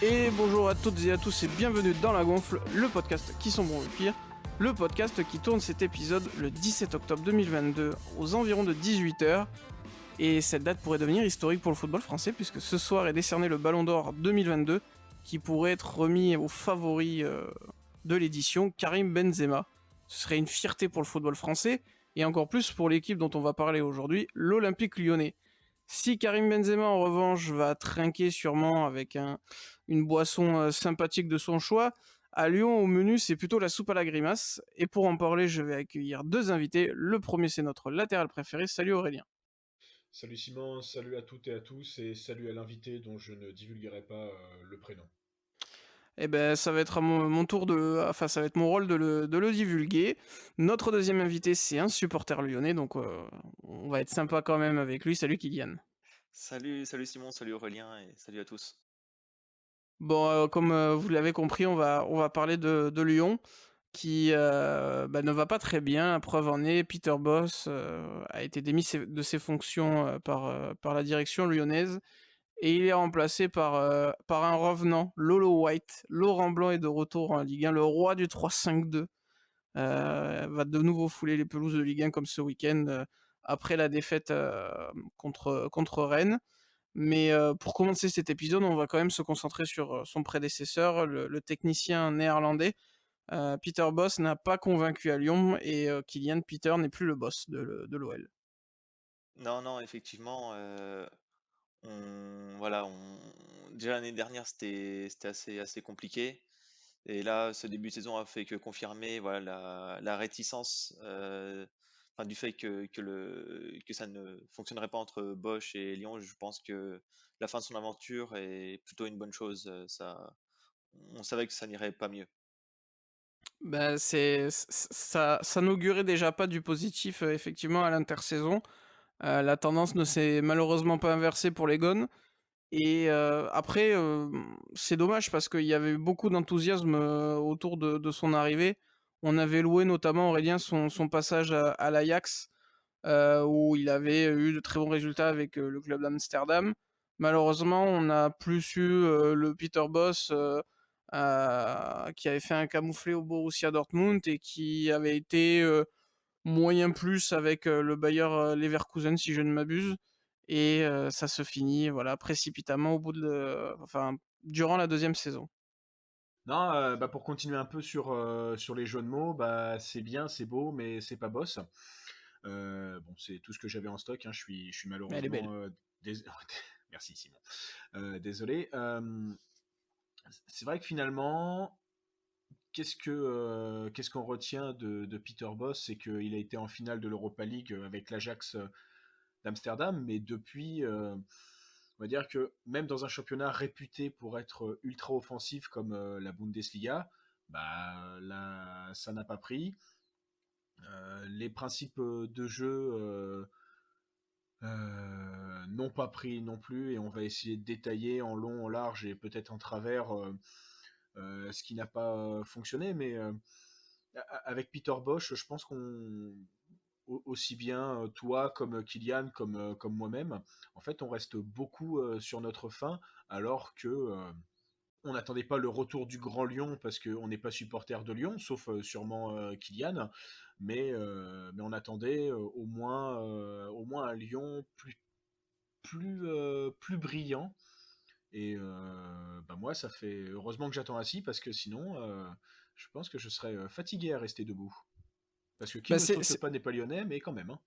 Et bonjour à toutes et à tous et bienvenue dans La Gonfle, le podcast qui sont bons le pire, le podcast qui tourne cet épisode le 17 octobre 2022 aux environs de 18h. Et cette date pourrait devenir historique pour le football français puisque ce soir est décerné le Ballon d'Or 2022 qui pourrait être remis au favori de l'édition, Karim Benzema. Ce serait une fierté pour le football français et encore plus pour l'équipe dont on va parler aujourd'hui, l'Olympique Lyonnais. Si Karim Benzema en revanche va trinquer sûrement avec une boisson sympathique de son choix, à Lyon au menu c'est plutôt la soupe à la grimace. Et pour en parler je vais accueillir deux invités. Le premier c'est notre latéral préféré, salut Aurélien. Salut Simon, salut à toutes et à tous et salut à l'invité dont je ne divulguerai pas le prénom. Eh ben, ça va être à mon tour enfin, ça va être mon rôle de le divulguer. Notre deuxième invité, c'est un supporter lyonnais, donc on va être sympa quand même avec lui. Salut Kylian. Salut Simon, salut Aurélien et salut à tous. Bon, comme vous l'avez compris, on va parler de Lyon, qui ne va pas très bien. Preuve en est, Peter Bosz a été démis de ses fonctions par la direction lyonnaise. Et il est remplacé par un revenant, Lolo White. Laurent Blanc est de retour en Ligue 1, le roi du 3-5-2. Va de nouveau fouler les pelouses de Ligue 1 comme ce week-end après la défaite contre Rennes. Mais pour commencer cet épisode, on va quand même se concentrer sur son prédécesseur, le technicien néerlandais. Peter Bosz n'a pas convaincu à Lyon et Kylian Peter n'est plus le boss de l'OL. Non, effectivement, déjà l'année dernière c'était assez compliqué. Et là, ce début de saison a fait que confirmer voilà, la réticence enfin, du fait que ça ne fonctionnerait pas entre Bosch et Lyon. Je pense que la fin de son aventure est plutôt une bonne chose. On savait que ça n'irait pas mieux. Bah, ça n'augurait déjà pas du positif effectivement à l'intersaison. La tendance ne s'est malheureusement pas inversée pour les Gones. Et après, c'est dommage parce qu'il y avait eu beaucoup d'enthousiasme autour de son arrivée. On avait loué notamment Aurélien son passage à l'Ajax, où il avait eu de très bons résultats avec le club d'Amsterdam. Malheureusement, on n'a plus eu le Peter Bosz qui avait fait un camouflet au Borussia Dortmund et qui avait été moyen plus avec le Bayer Leverkusen si je ne m'abuse. Et ça se finit voilà précipitamment au bout enfin durant la deuxième saison. Non, pour continuer un peu sur les jeux de mots, c'est bien, c'est beau, mais c'est pas boss. Bon, c'est tout ce que j'avais en stock, hein, je suis Mais elle est belle. malheureusement... Merci Simon. Désolé. C'est vrai que finalement, qu'est-ce qu'on retient de Peter Bosz, c'est qu'il a été en finale de l'Europa League avec l'Ajax d'Amsterdam, mais depuis, on va dire que même dans un championnat réputé pour être ultra offensif comme la Bundesliga, là, ça n'a pas pris. Les principes de jeu n'ont pas pris non plus, et on va essayer de détailler en long, en large et peut-être en travers ce qui n'a pas fonctionné, mais avec Peter Bosch, je pense qu'on aussi bien toi comme Kylian comme moi-même, en fait, on reste beaucoup sur notre faim, alors que on n'attendait pas le retour du Grand Lyon parce qu'on n'est pas supporter de Lyon, sauf sûrement Kylian, mais on attendait au moins un Lyon plus brillant. Et moi, ça fait heureusement que j'attends assis parce que sinon, je pense que je serais fatigué à rester debout. Parce que qui Bah ne saute pas n'est pas lyonnais, mais quand même, hein.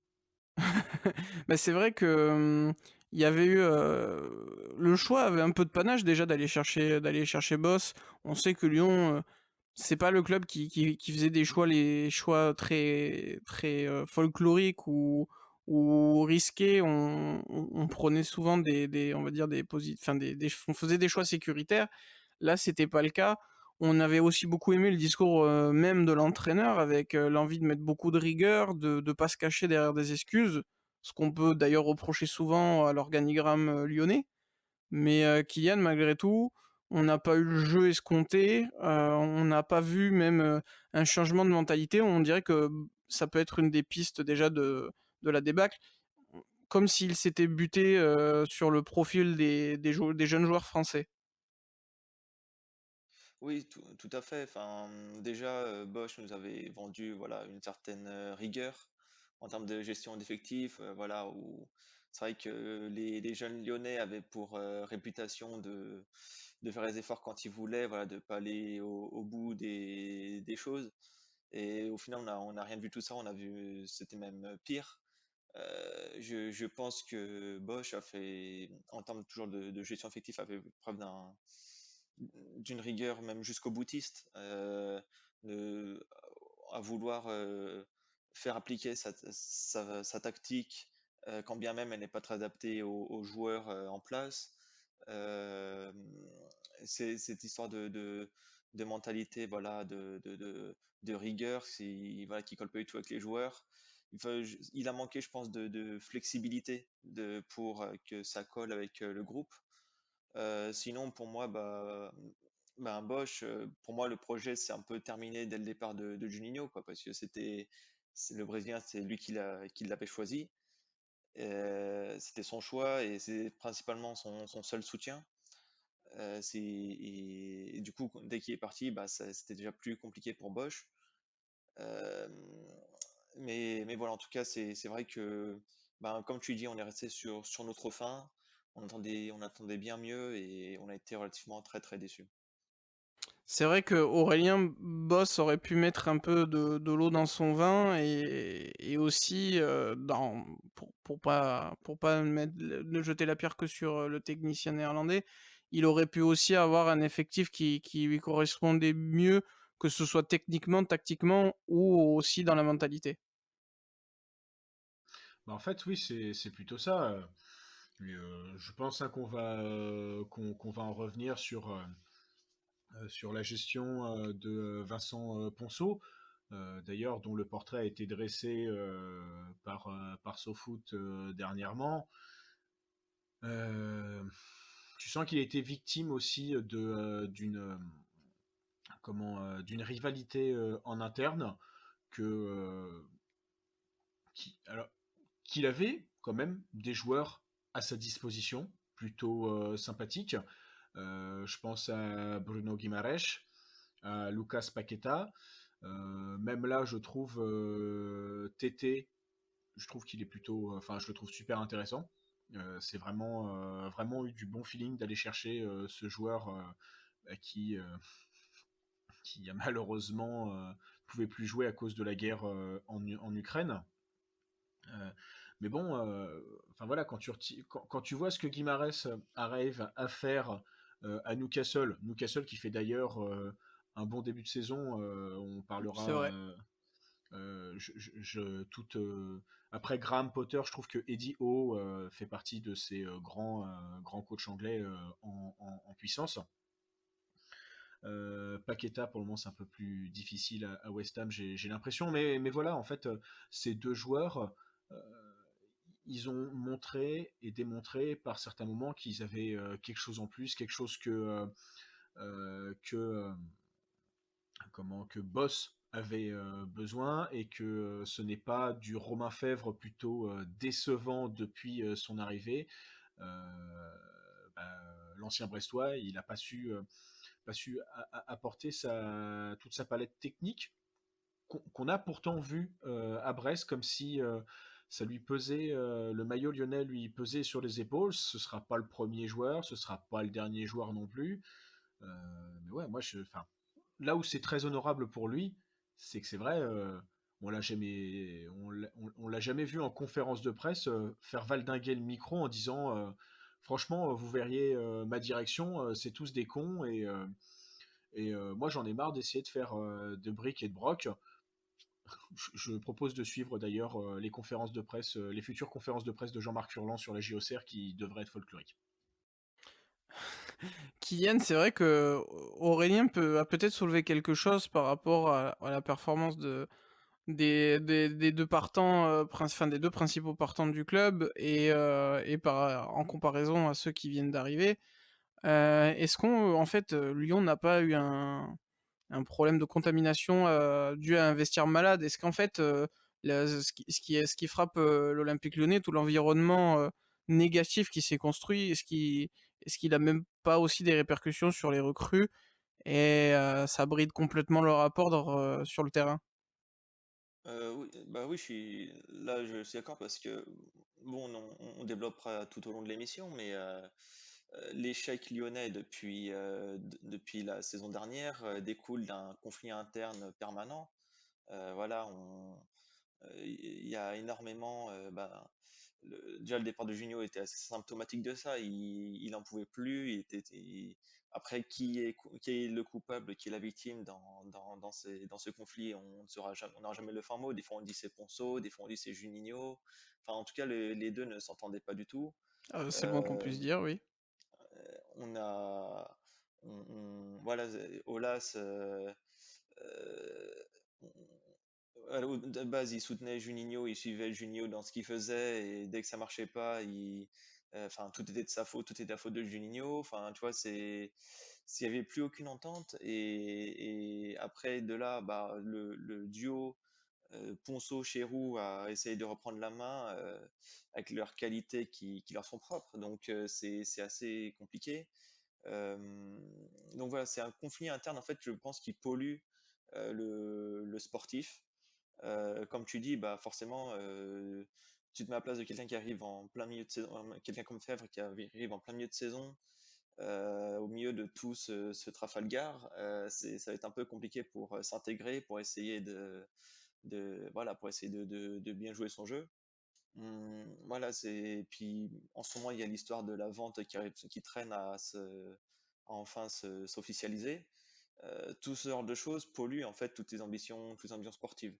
bah, c'est vrai que il y avait eu le choix avait un peu de panache déjà d'aller chercher Boss. On sait que Lyon c'est pas le club qui faisait les choix très folkloriques ou risqués. On prenait souvent on va dire on faisait des choix sécuritaires. Là, c'était pas le cas. On avait aussi beaucoup aimé le discours même de l'entraîneur avec l'envie de mettre beaucoup de rigueur, de pas se cacher derrière des excuses, ce qu'on peut d'ailleurs reprocher souvent à l'organigramme lyonnais. Mais Kylian, malgré tout, on n'a pas eu le jeu escompté, on n'a pas vu même un changement de mentalité. On dirait que ça peut être une des pistes déjà de la débâcle, comme s'il s'était buté sur le profil des jeunes joueurs français. Oui, tout à fait. Enfin, déjà, Bosch nous avait vendu voilà, une certaine rigueur en termes de gestion d'effectifs. Voilà, où c'est vrai que les jeunes Lyonnais avaient pour réputation de faire les efforts quand ils voulaient, voilà, de pas aller au bout des choses. Et au final, on a rien vu tout ça. On a vu, c'était même pire. Je pense que Bosch a fait, en termes toujours de gestion effective, a fait preuve d'une rigueur même jusqu'au boutiste, de- à vouloir faire appliquer sa tactique, quand bien même elle n'est pas très adaptée aux joueurs en place. Euh, c'est cette histoire de mentalité, voilà, de rigueur, voilà, qui colle pas du tout avec les joueurs. Il a manqué, je pense, de flexibilité pour que ça colle avec le groupe. Sinon, pour moi, bah, un Bosch, pour moi, le projet c'est un peu terminé dès le départ de Juninho, quoi, parce que c'est le Brésilien, c'est lui qui l'avait choisi. C'était son choix et c'est principalement son seul soutien. Et du coup, dès qu'il est parti, bah, c'était déjà plus compliqué pour Bosch. Euh, mais voilà, en tout cas, c'est vrai que, ben, comme tu dis, on est resté sur notre faim. On attendait bien mieux et on a été relativement très très déçus. C'est vrai que Aurélien Boss aurait pu mettre un peu de l'eau dans son vin et aussi pour pas ne jeter la pierre que sur le technicien néerlandais, il aurait pu aussi avoir un effectif qui lui correspondait mieux, que ce soit techniquement, tactiquement ou aussi dans la mentalité. Bah, en fait, oui, c'est plutôt ça. Je pense hein, qu'on va en revenir sur la gestion de Vincent Ponceau, d'ailleurs, dont le portrait a été dressé par SoFoot dernièrement. Euh, Tu sens qu'il a été victime aussi d'une rivalité en interne que alors qu'il avait quand même des joueurs à sa disposition plutôt sympathiques. Je pense à Bruno Guimaraes, à Lucas Paqueta. Même là, je trouve Tété, je trouve qu'il est plutôt, enfin, je le trouve super intéressant. C'est vraiment eu du bon feeling d'aller chercher ce joueur qui, qui a malheureusement pouvait plus jouer à cause de la guerre en Ukraine. Euh, mais bon, enfin voilà, quand tu vois ce que Guimarães arrive à faire à Newcastle, Newcastle qui fait d'ailleurs un bon début de saison, on C'est parlera vrai. tout après Graham Potter, je trouve que Eddie Howe fait partie de ces grands coachs anglais en puissance. Paqueta, pour le moment, c'est un peu plus difficile à West Ham, j'ai l'impression. Mais voilà, en fait, ces deux joueurs, euh, ils ont montré et démontré par certains moments qu'ils avaient quelque chose en plus, quelque chose que que Boss avait besoin et que ce n'est pas du Romain Fèvre plutôt décevant depuis son arrivée. Bah, l'ancien Brestois, il n'a pas su apporter toute sa palette technique qu'on a pourtant vu à Brest, comme si ça lui pesait, le maillot lyonnais lui pesait sur les épaules. Ce sera pas le premier joueur, ce sera pas le dernier joueur non plus. Mais ouais, enfin, là où c'est très honorable pour lui, c'est que c'est vrai, on l'a jamais vu en conférence de presse faire valdinguer le micro en disant, franchement, vous verriez ma direction, c'est tous des cons et moi j'en ai marre d'essayer de faire de briques et de broc. Je propose de suivre d'ailleurs les conférences de presse, les futures conférences de presse de Jean-Marc Furlan sur la JOCR qui devraient être folkloriques. Kylian, c'est vrai que Aurélien a peut-être soulevé quelque chose par rapport à la performance des deux partants, enfin des deux principaux partants du club en comparaison à ceux qui viennent d'arriver. Est-ce en fait, Lyon n'a pas eu un problème de contamination dû à un vestiaire malade? Est-ce qu'en fait, ce qui frappe l'Olympique Lyonnais, tout l'environnement négatif qui s'est construit, est-ce qu'il a même pas aussi des répercussions sur les recrues et ça bride complètement le rapport sur le terrain. Oui, bah oui, je suis d'accord parce que, bon, on développera tout au long de l'émission, mais l'échec lyonnais depuis la saison dernière découle d'un conflit interne permanent. Voilà, il y a énormément, déjà le départ de Junio était assez symptomatique de ça. Il en pouvait plus. Après, qui est le coupable, qui est la victime dans ce conflit, on ne saura jamais, on n'aura jamais le fin mot. Des fois on dit c'est Ponceau, des fois on dit c'est Juninho. Enfin, en tout cas, les deux ne s'entendaient pas du tout. C'est le moins qu'on Euh, puisse dire, oui. on a, voilà, Olas. De base, il soutenait Juninho, il suivait Juninho dans ce qu'il faisait, et dès que ça marchait pas, enfin, tout était de sa faute, tout était la faute de Juninho. Enfin, tu vois, s'il y avait plus aucune entente, et après de là, bah, le duo Ponceau-Chérou a essayé de reprendre la main avec leurs qualités qui leur sont propres. Donc, c'est assez compliqué. Euh, donc voilà, c'est un conflit interne en fait, je pense, qui pollue le sportif. Comme tu dis, bah forcément, tu te mets à la place de quelqu'un qui arrive en plein milieu de saison, quelqu'un comme Fèvre qui arrive en plein milieu de saison, au milieu de tout ce Trafalgar, ça va être un peu compliqué pour s'intégrer, pour essayer voilà, pour essayer de bien jouer son jeu. Voilà, puis en ce moment il y a l'histoire de la vente qui traîne à enfin s'officialiser. Tout ce genre de choses pollue en fait toutes les ambitions sportives.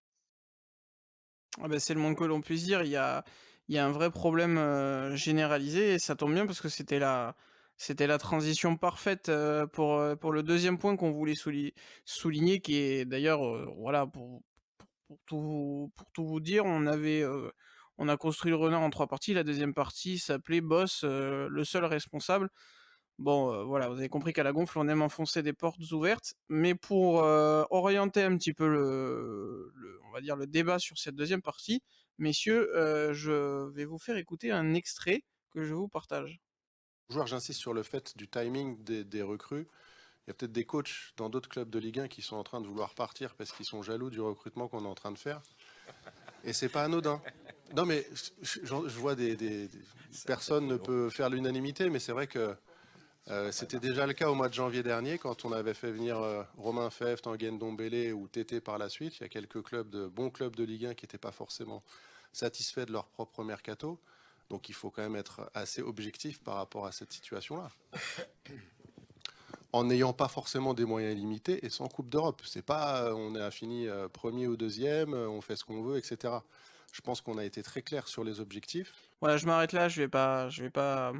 Ah bah, c'est le moins que l'on puisse dire. Il y a un vrai problème généralisé et ça tombe bien parce que c'était la transition parfaite pour le deuxième point qu'on voulait souligner, qui est d'ailleurs, voilà, pour tout vous dire, on a construit le renard en trois parties. La deuxième partie s'appelait Boss, le seul responsable. Bon, voilà, vous avez compris qu'à la gonfle, on aime enfoncer des portes ouvertes, mais pour orienter un petit peu on va dire le débat sur cette deuxième partie, messieurs, je vais vous faire écouter un extrait que je vous partage. Joueur, j'insiste sur le fait du timing des recrues. Il y a peut-être des coachs dans d'autres clubs de Ligue 1 qui sont en train de vouloir partir parce qu'ils sont jaloux du recrutement qu'on est en train de faire. Et c'est pas anodin. Non, mais je vois personne ne peut faire l'unanimité, mais c'est vrai que c'était déjà le cas au mois de janvier dernier quand on avait fait venir Romain Fèvre, Tanguy Ndombele ou Tété par la suite. Il y a quelques bons clubs de Ligue 1 qui n'étaient pas forcément satisfaits de leur propre mercato. Donc il faut quand même être assez objectif par rapport à cette situation-là. En n'ayant pas forcément des moyens limités et sans Coupe d'Europe. C'est pas on a fini premier ou deuxième, on fait ce qu'on veut, etc. Je pense qu'on a été très clair sur les objectifs. Voilà, je m'arrête là, je vais pas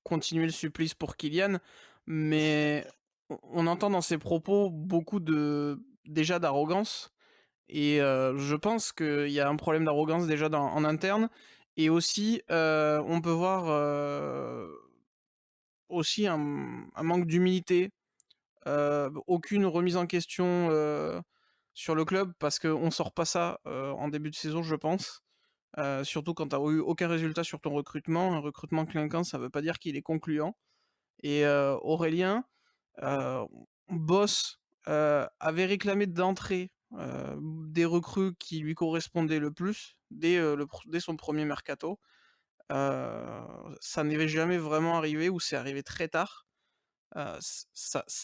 continuer le supplice pour Kylian, mais on entend dans ses propos beaucoup déjà d'arrogance. Et je pense qu'il y a un problème d'arrogance déjà en interne. Et aussi, on peut voir aussi un manque d'humilité, aucune remise en question sur le club, parce qu'on sort pas ça en début de saison, je pense. Surtout quand tu n'as eu aucun résultat sur ton recrutement. Un recrutement clinquant, ça veut pas dire qu'il est concluant. Et Aurélien, Heu, Boss, avait réclamé d'entrée, des recrues qui lui correspondaient le plus dès son premier mercato. Ça n'est jamais vraiment arrivé ou c'est arrivé très tard.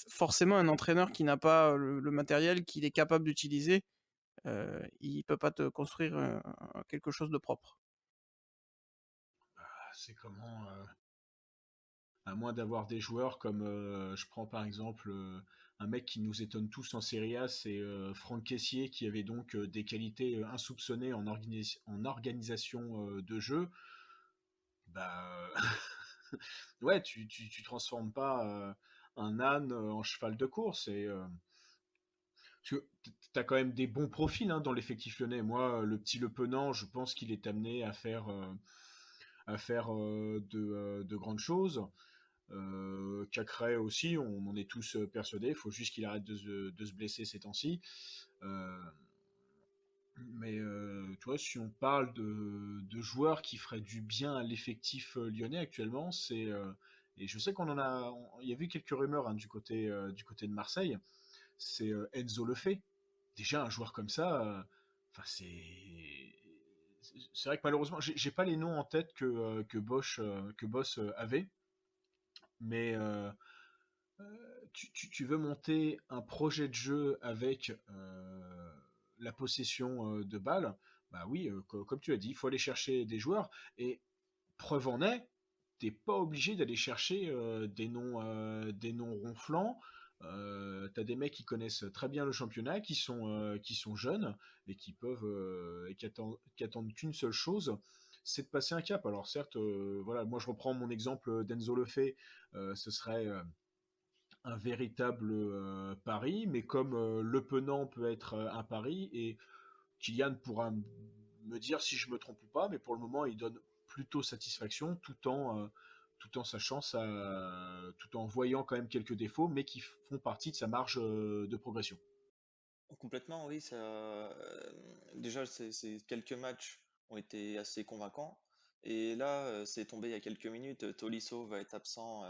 Forcément un entraîneur qui n'a pas le matériel qu'il est capable d'utiliser, il peut pas te construire, quelque chose de propre. C'est comment, à moins d'avoir des joueurs comme, je prends par exemple un mec qui nous étonne tous en Serie A, c'est Franck Caissier qui avait donc des qualités insoupçonnées en organisation de jeu. Bah, ouais, tu transformes pas un âne en cheval de course. Et tu as quand même des bons profils hein, dans l'effectif lyonnais. Moi, le petit Le Penant, je pense qu'il est amené à faire de grandes choses. Cacré aussi, on en est tous persuadés. Il faut juste qu'il arrête de se blesser ces temps-ci. Euh, mais tu vois, si on parle de joueurs qui feraient du bien à l'effectif lyonnais actuellement, c'est Et je sais il y a eu quelques rumeurs hein, du côté de Marseille. C'est Enzo Lefebvre. Déjà, un joueur comme ça, enfin, c'est vrai que malheureusement, j'ai pas les noms en tête que Boss avait, mais tu veux monter un projet de jeu avec la possession de balles, bah oui, comme tu as dit, il faut aller chercher des joueurs. Et preuve en est, t'es pas obligé d'aller chercher des noms ronflants. T'as des mecs qui connaissent très bien le championnat, qui sont jeunes et qui attendent qu'une seule chose, c'est de passer un cap. Alors certes, voilà, moi je reprends mon exemple d'Enzo Lefebvre, ce serait un véritable pari, mais comme Le Penant peut être un pari, et Kylian pourra me dire si je me trompe ou pas, mais pour le moment, il donne plutôt satisfaction tout en tout en voyant quand même quelques défauts, mais qui font partie de sa marge de progression. Complètement, oui. Déjà, quelques matchs ont été assez convaincants. Et là, c'est tombé il y a quelques minutes. Tolisso va être absent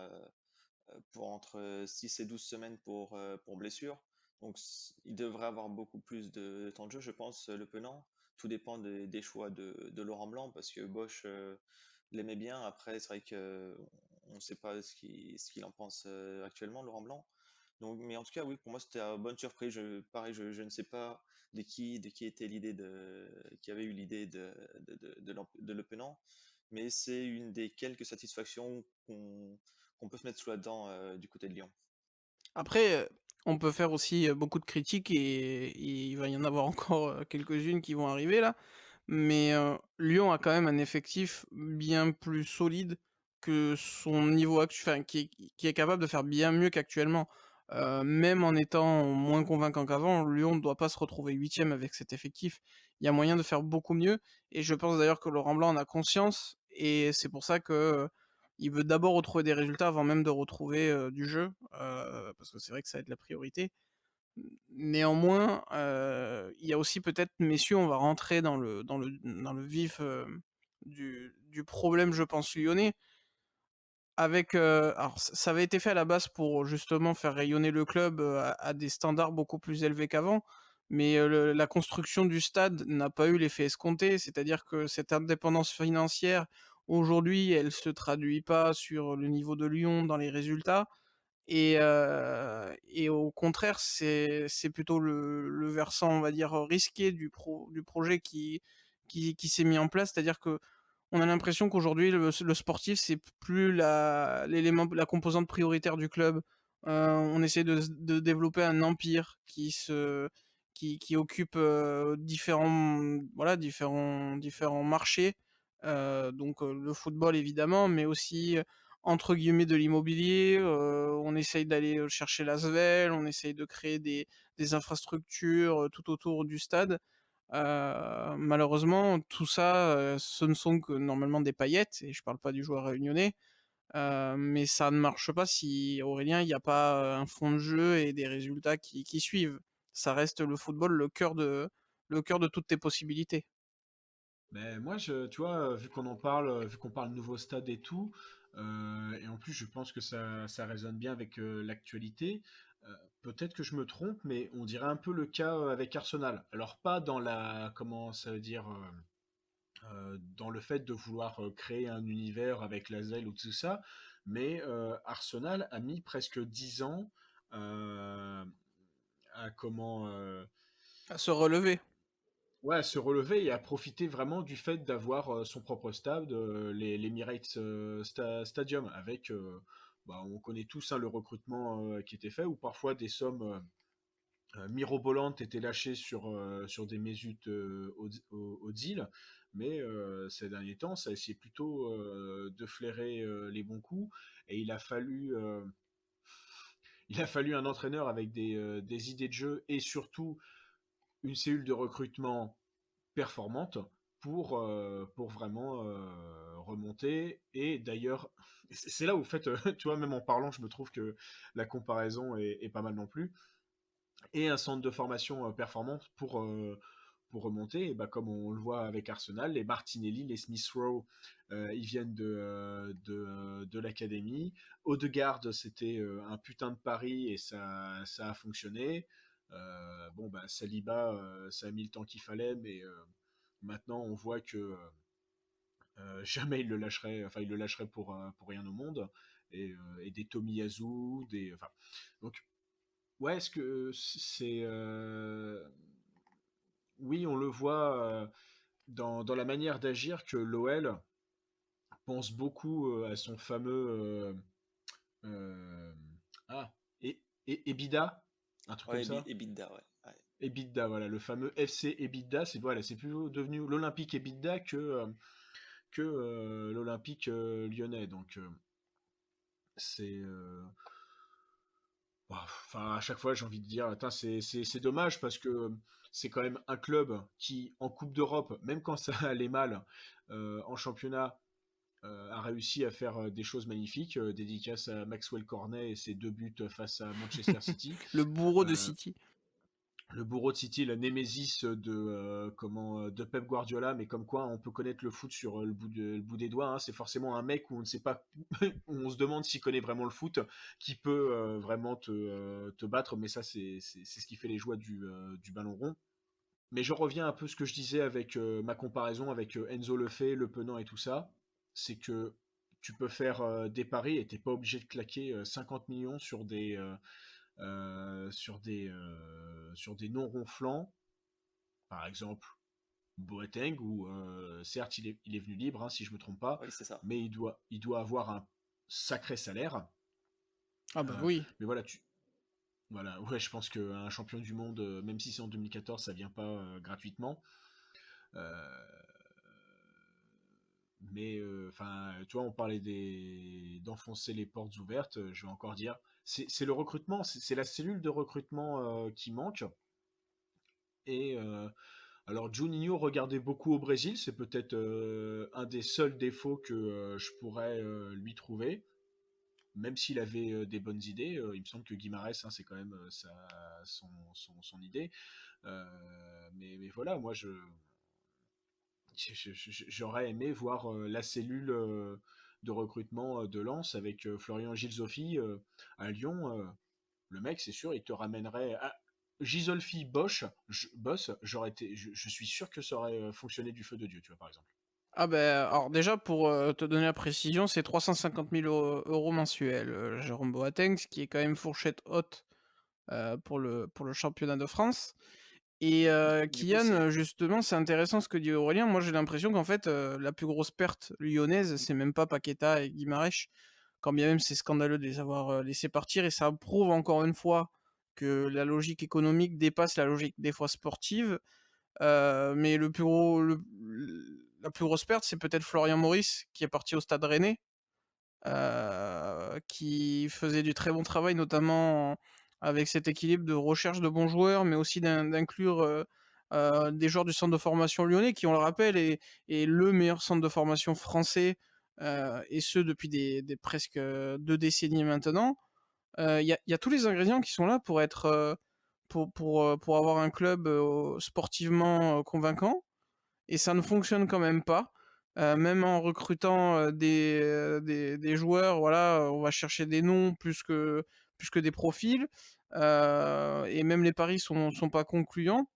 pour entre 6 et 12 semaines pour blessure. Donc, il devrait avoir beaucoup plus de temps de jeu, je pense, Le Penant. Tout dépend des choix de Laurent Blanc, parce que Bosch l'aimait bien. Après, c'est vrai que on ne sait pas ce qu'il en pense actuellement, Laurent Blanc. Donc, mais en tout cas, oui, pour moi, c'était une bonne surprise. Pareil, je ne sais pas de qui était qui avait eu l'idée de Le Penant, mais c'est une des quelques satisfactions qu'on peut se mettre sous la dent du côté de Lyon. Après, on peut faire aussi, beaucoup de critiques et il va y en avoir encore, quelques-unes qui vont arriver là. Mais, Lyon a quand même un effectif bien plus solide que son niveau enfin qui est capable de faire bien mieux qu'actuellement. Même en étant moins convaincant qu'avant, Lyon ne doit pas se retrouver 8e avec cet effectif. Il y a moyen de faire beaucoup mieux et je pense d'ailleurs que Laurent Blanc en a conscience et c'est pour ça que, il veut d'abord retrouver des résultats avant même de retrouver, du jeu, parce que c'est vrai que ça va être la priorité. Néanmoins, il y a aussi peut-être, messieurs, on va rentrer dans le vif, du problème, je pense, lyonnais. Avec, alors ça avait été fait à la base pour justement faire rayonner le club, à des standards beaucoup plus élevés qu'avant, mais, la construction du stade n'a pas eu l'effet escompté. C'est-à-dire que cette indépendance financière, aujourd'hui, elle se traduit pas sur le niveau de Lyon dans les résultats. Et au contraire, c'est plutôt le versant, on va dire, risqué du projet qui s'est mis en place. C'est-à-dire que on a l'impression qu'aujourd'hui, le sportif, c'est plus la composante prioritaire du club. On essaie de développer un empire qui occupe différents marchés. Donc le football évidemment, mais aussi entre guillemets de l'immobilier. On essaye d'aller chercher l'ASVEL, on essaye de créer des infrastructures tout autour du stade. Malheureusement, tout ça, ce ne sont que normalement des paillettes, et je parle pas du joueur réunionnais, mais ça ne marche pas si, Aurélien, il n'y a pas un fond de jeu et des résultats qui suivent. Ça reste le football, le cœur de toutes tes possibilités. Mais moi, tu vois, vu qu'on parle nouveau stade et tout, et en plus, je pense que ça résonne bien avec l'actualité. Peut-être que je me trompe, mais on dirait un peu le cas avec Arsenal. Alors pas dans comment ça veut dire, dans le fait de vouloir créer un univers avec la ZEL ou tout ça, mais Arsenal a mis presque 10 ans euh, à À se relever. ouais, à se relever et à profiter vraiment du fait d'avoir son propre stade, l'Emirates Stadium, avec, bah, on connaît tous hein, le recrutement qui était fait, où parfois des sommes mirobolantes étaient lâchées sur des Mesut Özil, mais ces derniers temps, ça a essayé plutôt de flairer les bons coups, et il a fallu un entraîneur avec des idées de jeu et surtout une cellule de recrutement performante pour vraiment remonter. Et d'ailleurs, c'est là où, en fait, tu vois, même en parlant, je me trouve que la comparaison est pas mal non plus. Et un centre de formation performant pour remonter. Et bah, comme on le voit avec Arsenal, les Martinelli, les Smith Rowe, ils viennent de l'académie. Odegaard, c'était un putain de pari et ça a fonctionné. Bon, bah, Saliba, ça a mis le temps qu'il fallait, mais maintenant on voit que jamais il le lâcherait, enfin il le lâcherait pour rien au monde. Et des Tomiyasu, enfin, donc ouais, est-ce que c'est oui, on le voit dans la manière d'agir que l'OL pense beaucoup à son fameux euh, ah Ebida, un truc comme Ouais, ça. EBITDA, ouais. Ouais. EBITDA, voilà, le fameux FC EBITDA, c'est plus devenu l'Olympique EBITDA que l'Olympique lyonnais. Donc c'est enfin, à chaque fois, j'ai envie de dire, attends, c'est dommage parce que c'est quand même un club qui, en Coupe d'Europe, même quand ça allait mal en championnat, a réussi à faire des choses magnifiques. Dédicace à Maxwell Cornet et ses 2 buts face à Manchester City. Le bourreau de Euh, City. le bourreau de City, la némésis de Pep Guardiola, mais comme quoi on peut connaître le foot sur le bout des doigts. Hein. C'est forcément un mec où on ne sait pas, où on se demande s'il connaît vraiment le foot, qui peut vraiment te battre. Mais ça, c'est ce qui fait les joies du ballon rond. Mais je reviens un peu à ce que je disais avec ma comparaison avec Enzo Lefebvre, Le Penant et tout ça. C'est que tu peux faire des paris et t'es pas obligé de claquer 50 millions sur des non ronflants, par exemple Boateng, où certes il est venu libre, hein, si je me trompe pas, Oui, c'est ça. mais il doit avoir un sacré salaire. Ah bah Euh, oui. mais voilà, ouais, je pense qu'un champion du monde, même si c'est en 2014, ça vient pas gratuitement. Euh, mais enfin, tu vois, on parlait d'enfoncer les portes ouvertes. Je vais encore dire, c'est le recrutement, c'est la cellule de recrutement qui manque. Et alors Juninho regardait beaucoup au Brésil, c'est peut-être un des seuls défauts que je pourrais lui trouver, même s'il avait des bonnes idées. Il me semble que Guimarães, hein, c'est quand même son idée. Mais voilà, moi j'aurais aimé voir la cellule de recrutement de Lens avec Florian Gilsoffi à Lyon. Le mec, c'est sûr, il te ramènerait à Gisolfi Boss, je suis sûr que ça aurait fonctionné du feu de Dieu, tu vois, par exemple. Ah ben, alors déjà pour te donner la précision, c'est 350 000 euros mensuels, Jérôme Boateng, ce qui est quand même fourchette haute pour le championnat de France. Et Du coup, Kylian, justement, c'est intéressant ce que dit Aurélien. Moi, j'ai l'impression qu'en fait, la plus grosse perte lyonnaise, c'est même pas Paqueta et Guimarães, quand bien même c'est scandaleux de les avoir laissés partir. Et ça prouve encore une fois que la logique économique dépasse la logique des fois sportive. Mais la plus grosse perte, c'est peut-être Florian Maurice, qui est parti au Stade Rennais, qui faisait du très bon travail, notamment avec cet équilibre de recherche de bons joueurs, mais aussi d'inclure des joueurs du centre de formation lyonnais, qui, on le rappelle, est le meilleur centre de formation français, et ce depuis des presque 2 décennies maintenant. Y a tous les ingrédients qui sont là pour être pour avoir un club sportivement convaincant, et ça ne fonctionne quand même pas. Même en recrutant des joueurs, voilà, on va chercher des noms plus que des profils, et même les paris sont pas concluants.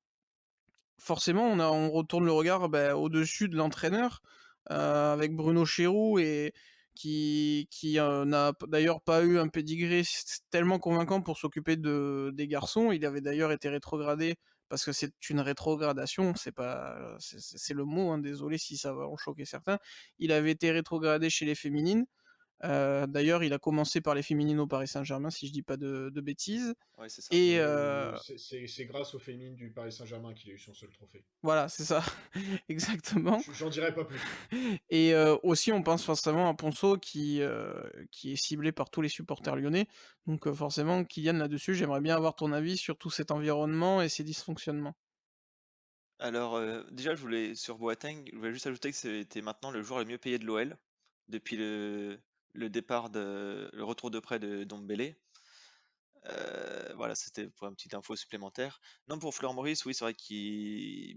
Forcément, on retourne le regard au-dessus de l'entraîneur, avec Bruno Chéroux, et qui n'a d'ailleurs pas eu un pédigré tellement convaincant pour s'occuper des garçons. Il avait d'ailleurs été rétrogradé, parce que c'est une rétrogradation, c'est pas, c'est le mot, hein, désolé si ça va en choquer certains. Il avait été rétrogradé chez les féminines. D'ailleurs, il a commencé par les féminines au Paris Saint-Germain, si je dis pas de bêtises. ouais, c'est ça. Et C'est grâce aux féminines du Paris Saint-Germain qu'il a eu son seul trophée. voilà, c'est ça, exactement. J'en dirai pas plus. Et aussi, on pense forcément à Ponceau, qui est ciblé par tous les supporters lyonnais. Donc forcément, Kylian, là-dessus, j'aimerais bien avoir ton avis sur tout cet environnement et ses dysfonctionnements. Alors, déjà, sur Boateng, je voulais juste ajouter que c'était maintenant le joueur le mieux payé de l'OL depuis le retour de prêt de Dombele. Voilà, c'était pour une petite info supplémentaire. Non, pour Florent Maurice, oui, c'est vrai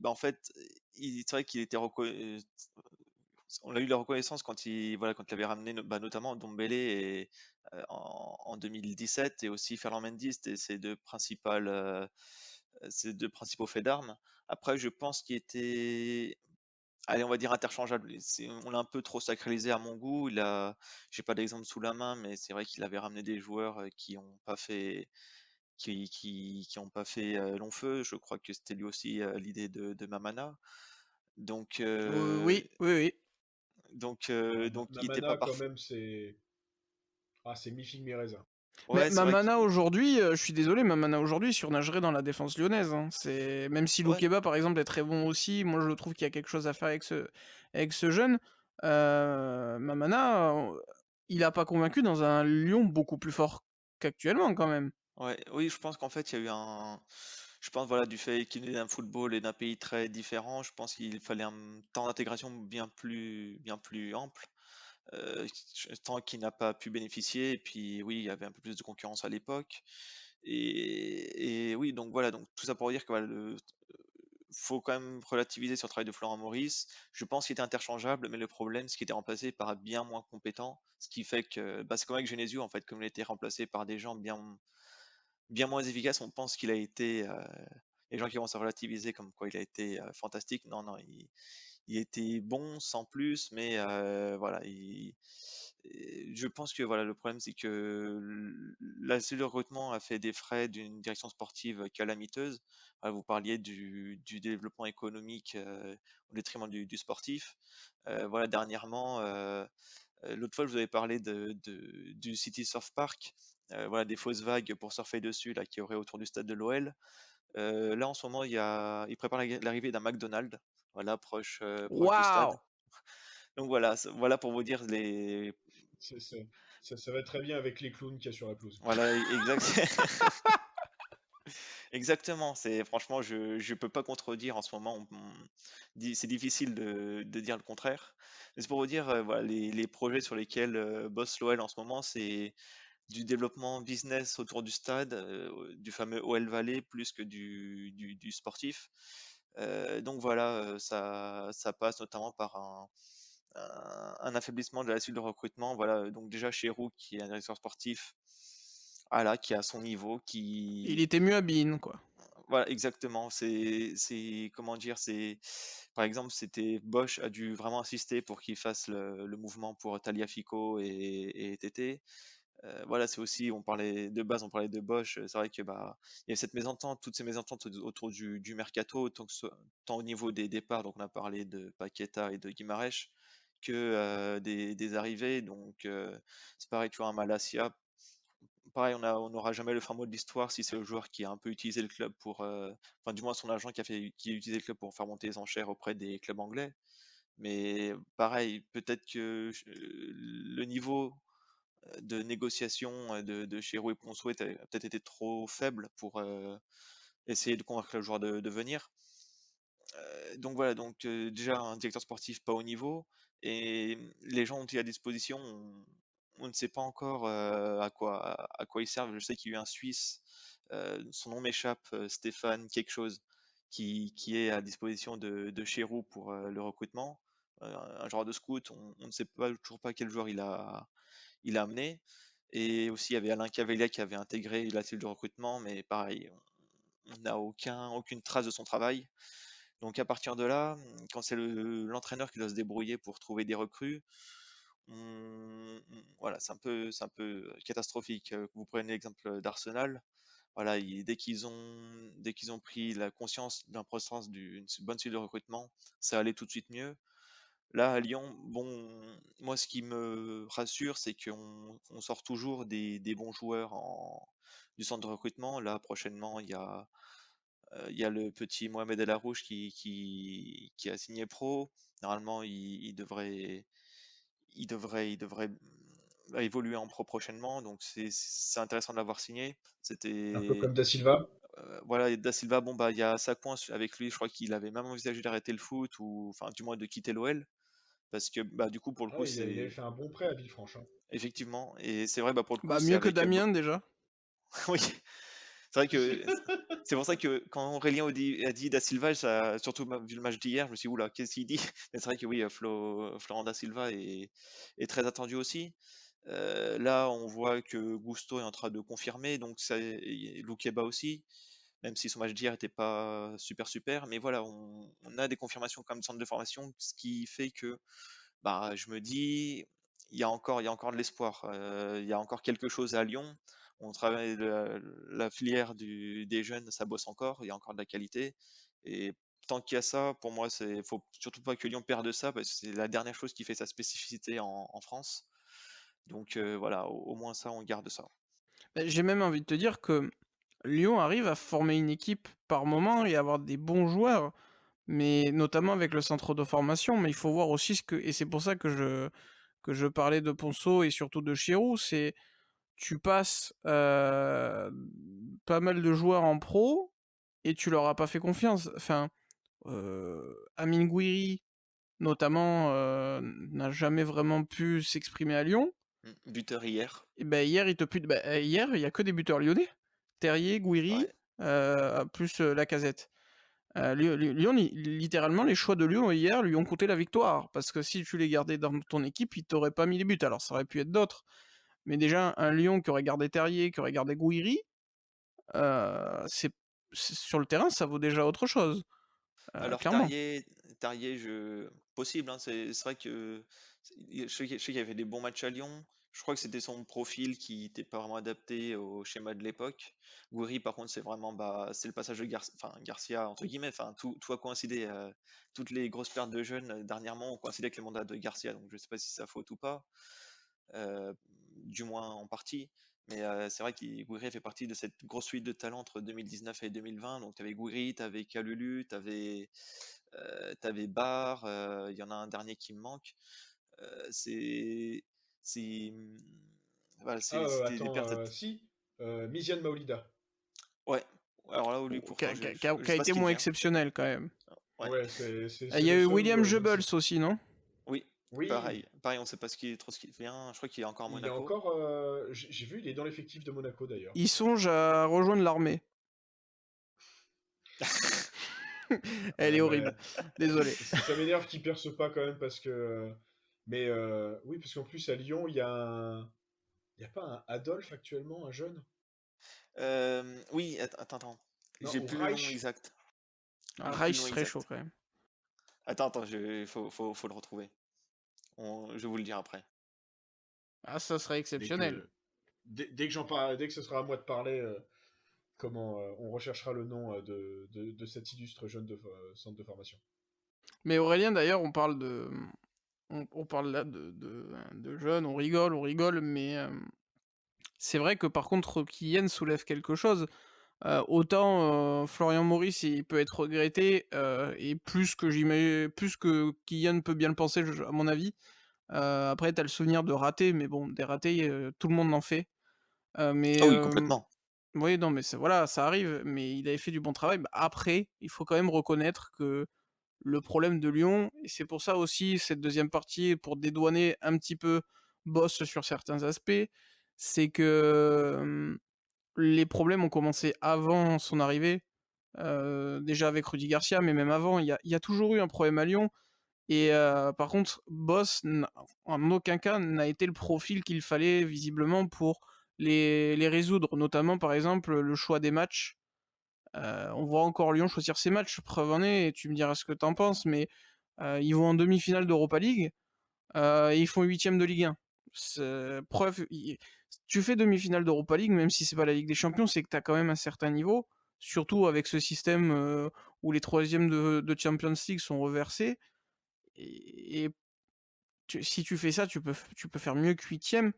en fait, c'est vrai qu'il était on a eu la reconnaissance quand voilà, quand il avait ramené notamment Dombele en 2017 et aussi Ferland Mendy, c'était ses deux principaux faits d'armes. Après, je pense qu'il était, allez, on va dire interchangeable. On l'a un peu trop sacralisé à mon goût. J'ai pas d'exemple sous la main, mais c'est vrai qu'il avait ramené des joueurs qui ont pas fait long feu. Je crois que c'était lui aussi l'idée de Mamana. Donc, Oui, oui, oui. donc il était pas Mamana, quand parfait. même, c'est. Ah, c'est mi-figue, mi-raisin. Mais Ouais, c'est vrai Mamana aujourd'hui, je suis désolé, Mamana aujourd'hui surnagerait dans la défense lyonnaise, hein. Même si ouais, Loukeba par exemple est très bon aussi, moi je trouve qu'il y a quelque chose à faire avec ce jeune. Mamana, il a pas convaincu dans un Lyon beaucoup plus fort qu'actuellement quand même. ouais, oui, je pense qu'en fait, il y a eu je pense, voilà, du fait qu'il est d'un football et d'un pays très différent, je pense qu'il fallait un temps d'intégration bien plus ample. Tant qu'il n'a pas pu bénéficier. Et puis oui, il y avait un peu plus de concurrence à l'époque. Et oui, donc voilà, donc tout ça pour dire que voilà, faut quand même relativiser sur le travail de Florent Maurice. Je pense qu'il était interchangeable, mais le problème, c'est qu'il était remplacé par bien moins compétent, ce qui fait que c'est comme avec Genesio en fait, comme il a été remplacé par des gens bien moins efficaces, on pense qu'il a été les gens qui vont se relativiser comme quoi il a été fantastique. Non, non, il était bon sans plus, mais voilà, je pense que voilà, le problème c'est que la cellule de recrutement a fait des frais d'une direction sportive calamiteuse. Vous parliez du développement économique au détriment du sportif. Voilà, dernièrement, l'autre fois je vous avais parlé du City Surf Park. Voilà, des fausses vagues pour surfer dessus là, qui y aurait autour du stade de l'OL. Là en ce moment, il prépare l'arrivée d'un McDonald's, voilà, proche du Waouh! stade. Donc voilà, voilà pour vous dire C'est- c'est- ça va très bien avec les clowns qu'il y a sur la pelouse. voilà, exact. Exactement. Franchement, je peux pas contredire en ce moment. C'est difficile de dire le contraire. Mais c'est pour vous dire, voilà, les projets sur lesquels bosse l'OL en ce moment, c'est du développement business autour du stade, du fameux OL Valley, plus que du sportif. Donc voilà, ça passe notamment par un affaiblissement de la cellule de recrutement. Voilà, donc déjà chez Roux, qui est un directeur sportif, voilà, qui a son niveau, Il qui, était mieux à Bein, quoi. voilà, exactement. Comment dire, par exemple, c'était Bosch a dû vraiment insister pour qu'il fasse le mouvement pour Tagliafico et Tété. Voilà, c'est aussi, on parlait de Bosch. C'est vrai que il y a cette mésentente, toutes ces mésententes autour du mercato, tant au niveau des départs. Donc on a parlé de Paqueta et de Guimarães que des arrivées. Donc c'est pareil, tu vois, un Malacia. Pareil, on n'aura jamais le fin mot de l'histoire si c'est le joueur qui a un peu utilisé le club enfin du moins son agent qui a utilisé le club pour faire monter les enchères auprès des clubs anglais. Mais pareil, peut-être que le niveau de négociation de chez Rouet Ponceau a peut-être été trop faible pour essayer de convaincre le joueur de venir. Donc voilà, donc déjà un directeur sportif pas au niveau et les gens dont il est à disposition, on ne sait pas encore à quoi ils servent. Je sais qu'il y a eu un Suisse, son nom m'échappe, Stéphane quelque chose, qui est à disposition de Chéroux pour le recrutement. Un joueur de scout, on ne sait toujours pas quel joueur il a amené. Et aussi il y avait Alain Cavella qui avait intégré la cellule de recrutement, mais pareil, on n'a aucune trace de son travail. Donc à partir de là, quand c'est l'entraîneur qui doit se débrouiller pour trouver des recrues, voilà, c'est un peu catastrophique. Vous prenez l'exemple d'Arsenal. Voilà, dès qu'ils ont pris la conscience de l'importance d'une bonne suite de recrutement, ça allait tout de suite mieux. Là, à Lyon, bon, moi, ce qui me rassure, c'est qu'on sort toujours des bons joueurs du centre de recrutement. Là, prochainement, il y a le petit Mohamed El Arouche qui a signé pro. Normalement, il devrait évoluer en pro prochainement. Donc, c'est intéressant de l'avoir signé. Un peu C'était, comme Da Silva. voilà, et Da Silva, bon, il y a ça coince avec lui. Je crois qu'il avait même envisagé d'arrêter le foot ou, enfin, du moins de quitter l'OL. Parce que, du coup, pour le coup, Ouais, il avait c'est fait un bon prêt à Villefranche, hein. effectivement, et c'est vrai, pour le coup, Bah c'est mieux que avec Damien déjà. Oui, c'est vrai que c'est pour ça que quand Aurélien a dit Da Silva, surtout vu le match d'hier, je me suis dit, oula, qu'est-ce qu'il dit? Mais c'est vrai que oui, Florent Da Silva est très attendu aussi. Là, on voit que Gusto est en train de confirmer, donc Loukeba aussi, même si son match d'hier n'était pas super, mais voilà, on a des confirmations comme centre de formation, ce qui fait que bah, je me dis, il y a encore de l'espoir, il y a encore quelque chose à Lyon. On travaille la filière des jeunes, ça bosse encore, il y a encore de la qualité. Et tant qu'il y a ça, pour moi, faut surtout pas que Lyon perde ça, parce que c'est la dernière chose qui fait sa spécificité en France. Donc voilà, au moins ça, on garde ça. Bah, j'ai même envie de te dire que Lyon arrive à former une équipe par moment et avoir des bons joueurs, mais notamment avec le centre de formation. Mais il faut voir aussi et c'est pour ça que je parlais de Ponceau et surtout de Chirou, c'est tu passes pas mal de joueurs en pro et tu leur as pas fait confiance. Enfin, Amine Gouiri, notamment, n'a jamais vraiment pu s'exprimer à Lyon. Buteur hier. Et ben hier, hier, il y a que des buteurs lyonnais. Terrier, Gouiri, Ouais. plus Lacazette. Lyon, littéralement, les choix de Lyon hier lui ont coûté la victoire. Parce que si tu les gardais dans ton équipe, ils t'auraient pas mis les buts. Alors ça aurait pu être d'autres. Mais déjà, un Lyon qui aurait gardé Terrier, qui aurait gardé Gouiri, sur le terrain, ça vaut déjà autre chose. Alors Clairement. Tarier, possible, hein, c'est vrai que je sais qu'il y avait des bons matchs à Lyon. Je crois que c'était son profil qui n'était pas vraiment adapté au schéma de l'époque. Gouiri, par contre, c'est vraiment c'est le passage de Garcia, entre guillemets. Enfin, tout a coïncidé. Toutes les grosses pertes de jeunes dernièrement ont coïncidé avec le mandat de Garcia. Donc je ne sais pas si ça faute ou pas, euh, du moins en partie. Mais c'est vrai que Gouiri fait partie de cette grosse suite de talents entre 2019 et 2020. Donc tu avais Gouiri, tu avais Kalulu, t'avais Barre, il y en a un dernier qui me manque. C'est, c'est, voilà, Ah, c'était des attends, pertes. si, Miziane Maolida. Ouais. Alors là, lui, Qui a, pourtant, qui a- qui a- je qui a sais pas ce été qu'il moins devient. exceptionnel quand même. Ouais. Ouais, c'est Il y le a eu seul William où je ne Goebbels sais. aussi, non? Oui. Oui, Pareil, on sait pas trop ce qu'il devient. Je crois qu'il est encore à il est Monaco. encore. J'ai vu, il est dans l'effectif de Monaco d'ailleurs. Il songe à rejoindre l'armée. Elle est Ouais, horrible. ouais. Désolé. Ça m'énerve qu'il perce pas quand même parce que. Mais oui, parce qu'en plus à Lyon, il y a pas un Adolphe actuellement, un jeune? Oui, attends. Non, J'ai ou plus le nom Reich? exact. J'ai plus Reich le nom serait chaud exact. quand même. Attends, faut le retrouver. Je vais vous le dire après. Ah, ça serait Dès exceptionnel. que dès que j'en parle, dès que ce sera à moi de parler, comment on recherchera le nom de cet illustre jeune de centre de formation. Mais Aurélien, d'ailleurs, on parle là de jeunes, on rigole, mais c'est vrai que par contre, Kylian soulève quelque chose. Autant Florian Maurice, il peut être regretté, et plus que Kylian peut bien le penser, à mon avis. Après, t'as le souvenir de ratés, mais bon, des ratés, tout le monde en fait. Mais Ah oui, complètement. oui, non, mais voilà, ça arrive, mais il avait fait du bon travail. Bah, après, il faut quand même reconnaître que le problème de Lyon, et c'est pour ça aussi cette deuxième partie, pour dédouaner un petit peu Boss sur certains aspects, c'est que les problèmes ont commencé avant son arrivée, déjà avec Rudy Garcia, mais même avant, il y a toujours eu un problème à Lyon. Et par contre, Boss, en aucun cas, n'a été le profil qu'il fallait visiblement pour les résoudre, notamment par exemple le choix des matchs. On voit encore Lyon choisir ses matchs, preuve en est, et tu me diras ce que t'en penses, mais ils vont en demi-finale d'Europa League, et ils font huitième de Ligue 1. Preuve, tu fais demi-finale d'Europa League, même si c'est pas la Ligue des Champions, c'est que t'as quand même un certain niveau, surtout avec ce système où les troisièmes de Champions League sont reversés, et si tu fais ça, tu peux faire mieux que huitième.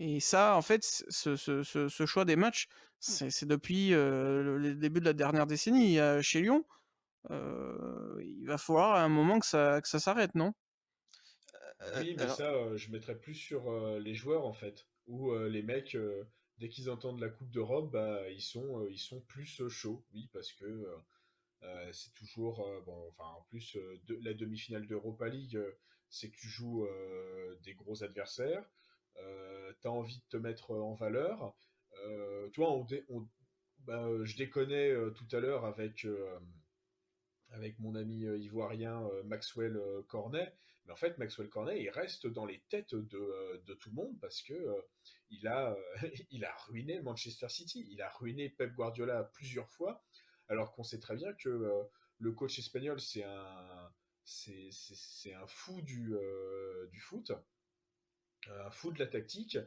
Et ça, en fait, ce choix des matchs, c'est depuis le début de la dernière décennie chez Lyon. Il va falloir à un moment que ça s'arrête, non? Oui, mais Alors, ça, je mettrais plus sur les joueurs en fait, où les mecs, dès qu'ils entendent la Coupe d'Europe, bah ils sont plus chauds, oui, parce que c'est toujours bon. Enfin, en plus la demi-finale d'Europa League, c'est que tu joues des gros adversaires. T'as envie de te mettre en valeur. Tu vois, je déconnais tout à l'heure avec mon ami ivoirien Maxwell Cornet. Mais en fait, Maxwell Cornet, il reste dans les têtes de tout le monde parce que il a ruiné Manchester City. Il a ruiné Pep Guardiola plusieurs fois, alors qu'on sait très bien que le coach espagnol, c'est un fou du foot, un fou de la tactique,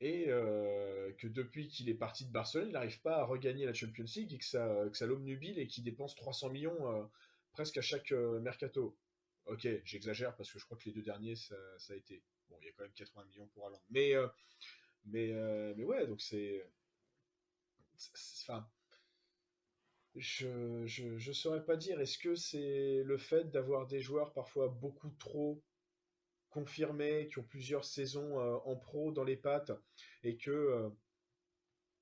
et que depuis qu'il est parti de Barcelone, il n'arrive pas à regagner la Champions League et que ça l'obnubile et qu'il dépense 300 millions presque à chaque mercato. Ok, j'exagère parce que je crois que les deux derniers, ça a été. Bon, il y a quand même 80 millions pour Haaland. Mais ouais, donc enfin, je saurais pas dire. Est-ce que c'est le fait d'avoir des joueurs parfois beaucoup trop confirmés, qui ont plusieurs saisons en pro dans les pattes, et que,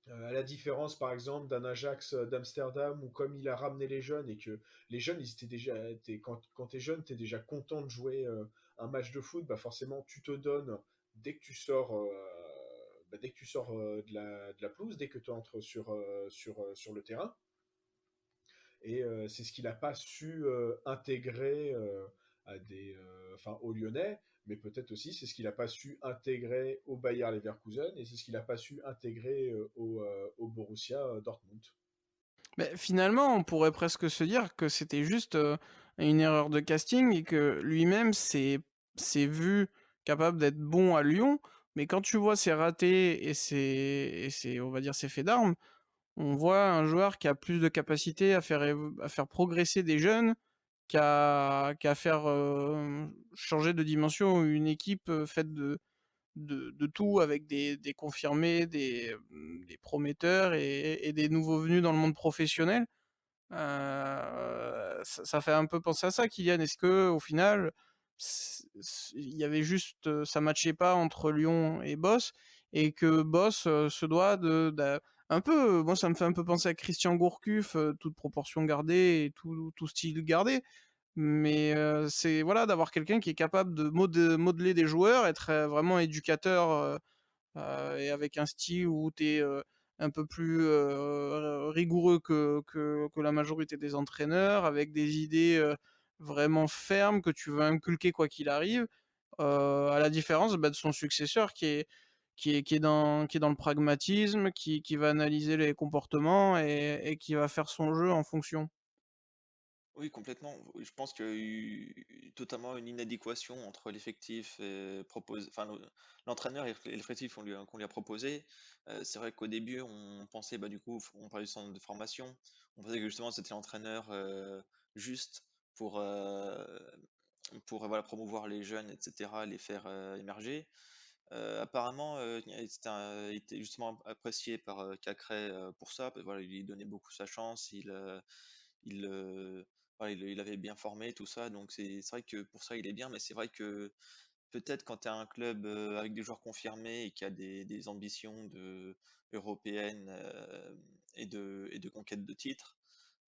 à la différence par exemple d'un Ajax d'Amsterdam, où comme il a ramené les jeunes, et que les jeunes, ils étaient déjà, quand t'es jeune, t'es déjà content de jouer un match de foot, bah forcément tu te donnes dès que tu sors, dès que tu sors de la pelouse, dès que tu entres sur le terrain. Et c'est ce qu'il n'a pas su intégrer aux Lyonnais, mais peut-être aussi c'est ce qu'il n'a pas su intégrer au Bayer Leverkusen, et c'est ce qu'il n'a pas su intégrer au Borussia Dortmund. Mais finalement, on pourrait presque se dire que c'était juste une erreur de casting et que lui-même s'est vu capable d'être bon à Lyon. Mais quand tu vois ses ratés on va dire, ses faits d'armes, on voit un joueur qui a plus de capacité à faire progresser des jeunes qu'à faire changer de dimension une équipe faite de tout avec des confirmés, des prometteurs et des nouveaux venus dans le monde professionnel. Ça fait un peu penser à ça, Kylian. Est-ce que au final, il y avait juste, ça matchait pas entre Lyon et Boss, et que Boss se doit un peu, moi ça me fait un peu penser à Christian Gourcuff, toute proportion gardée et tout style gardé. Mais c'est voilà, d'avoir quelqu'un qui est capable de modeler des joueurs, être vraiment éducateur, et avec un style où tu es un peu plus rigoureux que la majorité des entraîneurs, avec des idées vraiment fermes que tu veux inculquer quoi qu'il arrive, à la différence de son successeur qui est dans le pragmatisme, qui va analyser les comportements et qui va faire son jeu en fonction. Oui, complètement. Je pense qu'il y a eu totalement une inadéquation entre l'effectif proposé, enfin l'entraîneur et l'effectif qu'on lui a proposé. C'est vrai qu'au début, on pensait, bah, du coup, on parlait du centre de formation, on pensait que justement c'était l'entraîneur juste pour, euh, voilà, promouvoir les jeunes, etc., les faire émerger. Apparemment, il était justement apprécié par Cacré pour ça, parce que, voilà, il lui donnait beaucoup sa chance, il, voilà, il avait bien formé tout ça, donc c'est vrai que pour ça il est bien, mais c'est vrai que peut-être quand tu as un club avec des joueurs confirmés et qui a des ambitions européennes et de conquête de titres,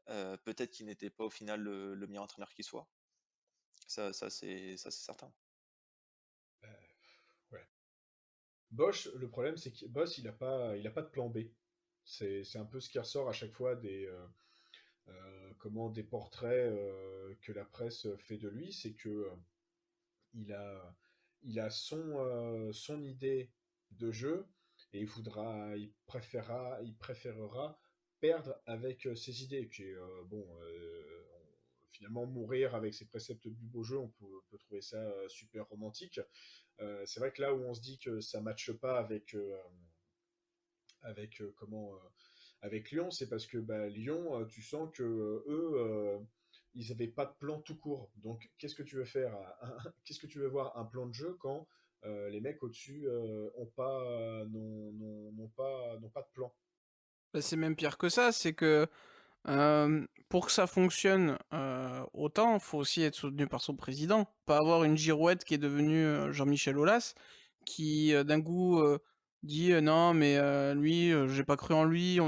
peut-être qu'il n'était pas au final le meilleur entraîneur qui soit. Ça c'est certain. Euh, ouais. Bosch, le problème c'est que Bosch, il a pas de plan B. C'est un peu ce qui ressort à chaque fois des portraits que la presse fait de lui, c'est que il a, il a son idée de jeu, et il préférera perdre avec ses idées. Finalement, mourir avec ses préceptes du beau jeu, peut trouver ça super romantique. C'est vrai que là où on se dit que ça matche pas avec Lyon, c'est parce que bah, Lyon, tu sens que ils n'avaient pas de plan tout court. Donc, qu'est-ce que tu veux faire qu'est-ce que tu veux voir un plan de jeu quand les mecs au-dessus n'ont pas de plan. Bah, c'est même pire que ça, c'est que pour que ça fonctionne autant, faut aussi être soutenu par son président. Pas avoir une girouette qui est devenue Jean-Michel Aulas, qui d'un coup dit non, mais lui, j'ai pas cru en lui,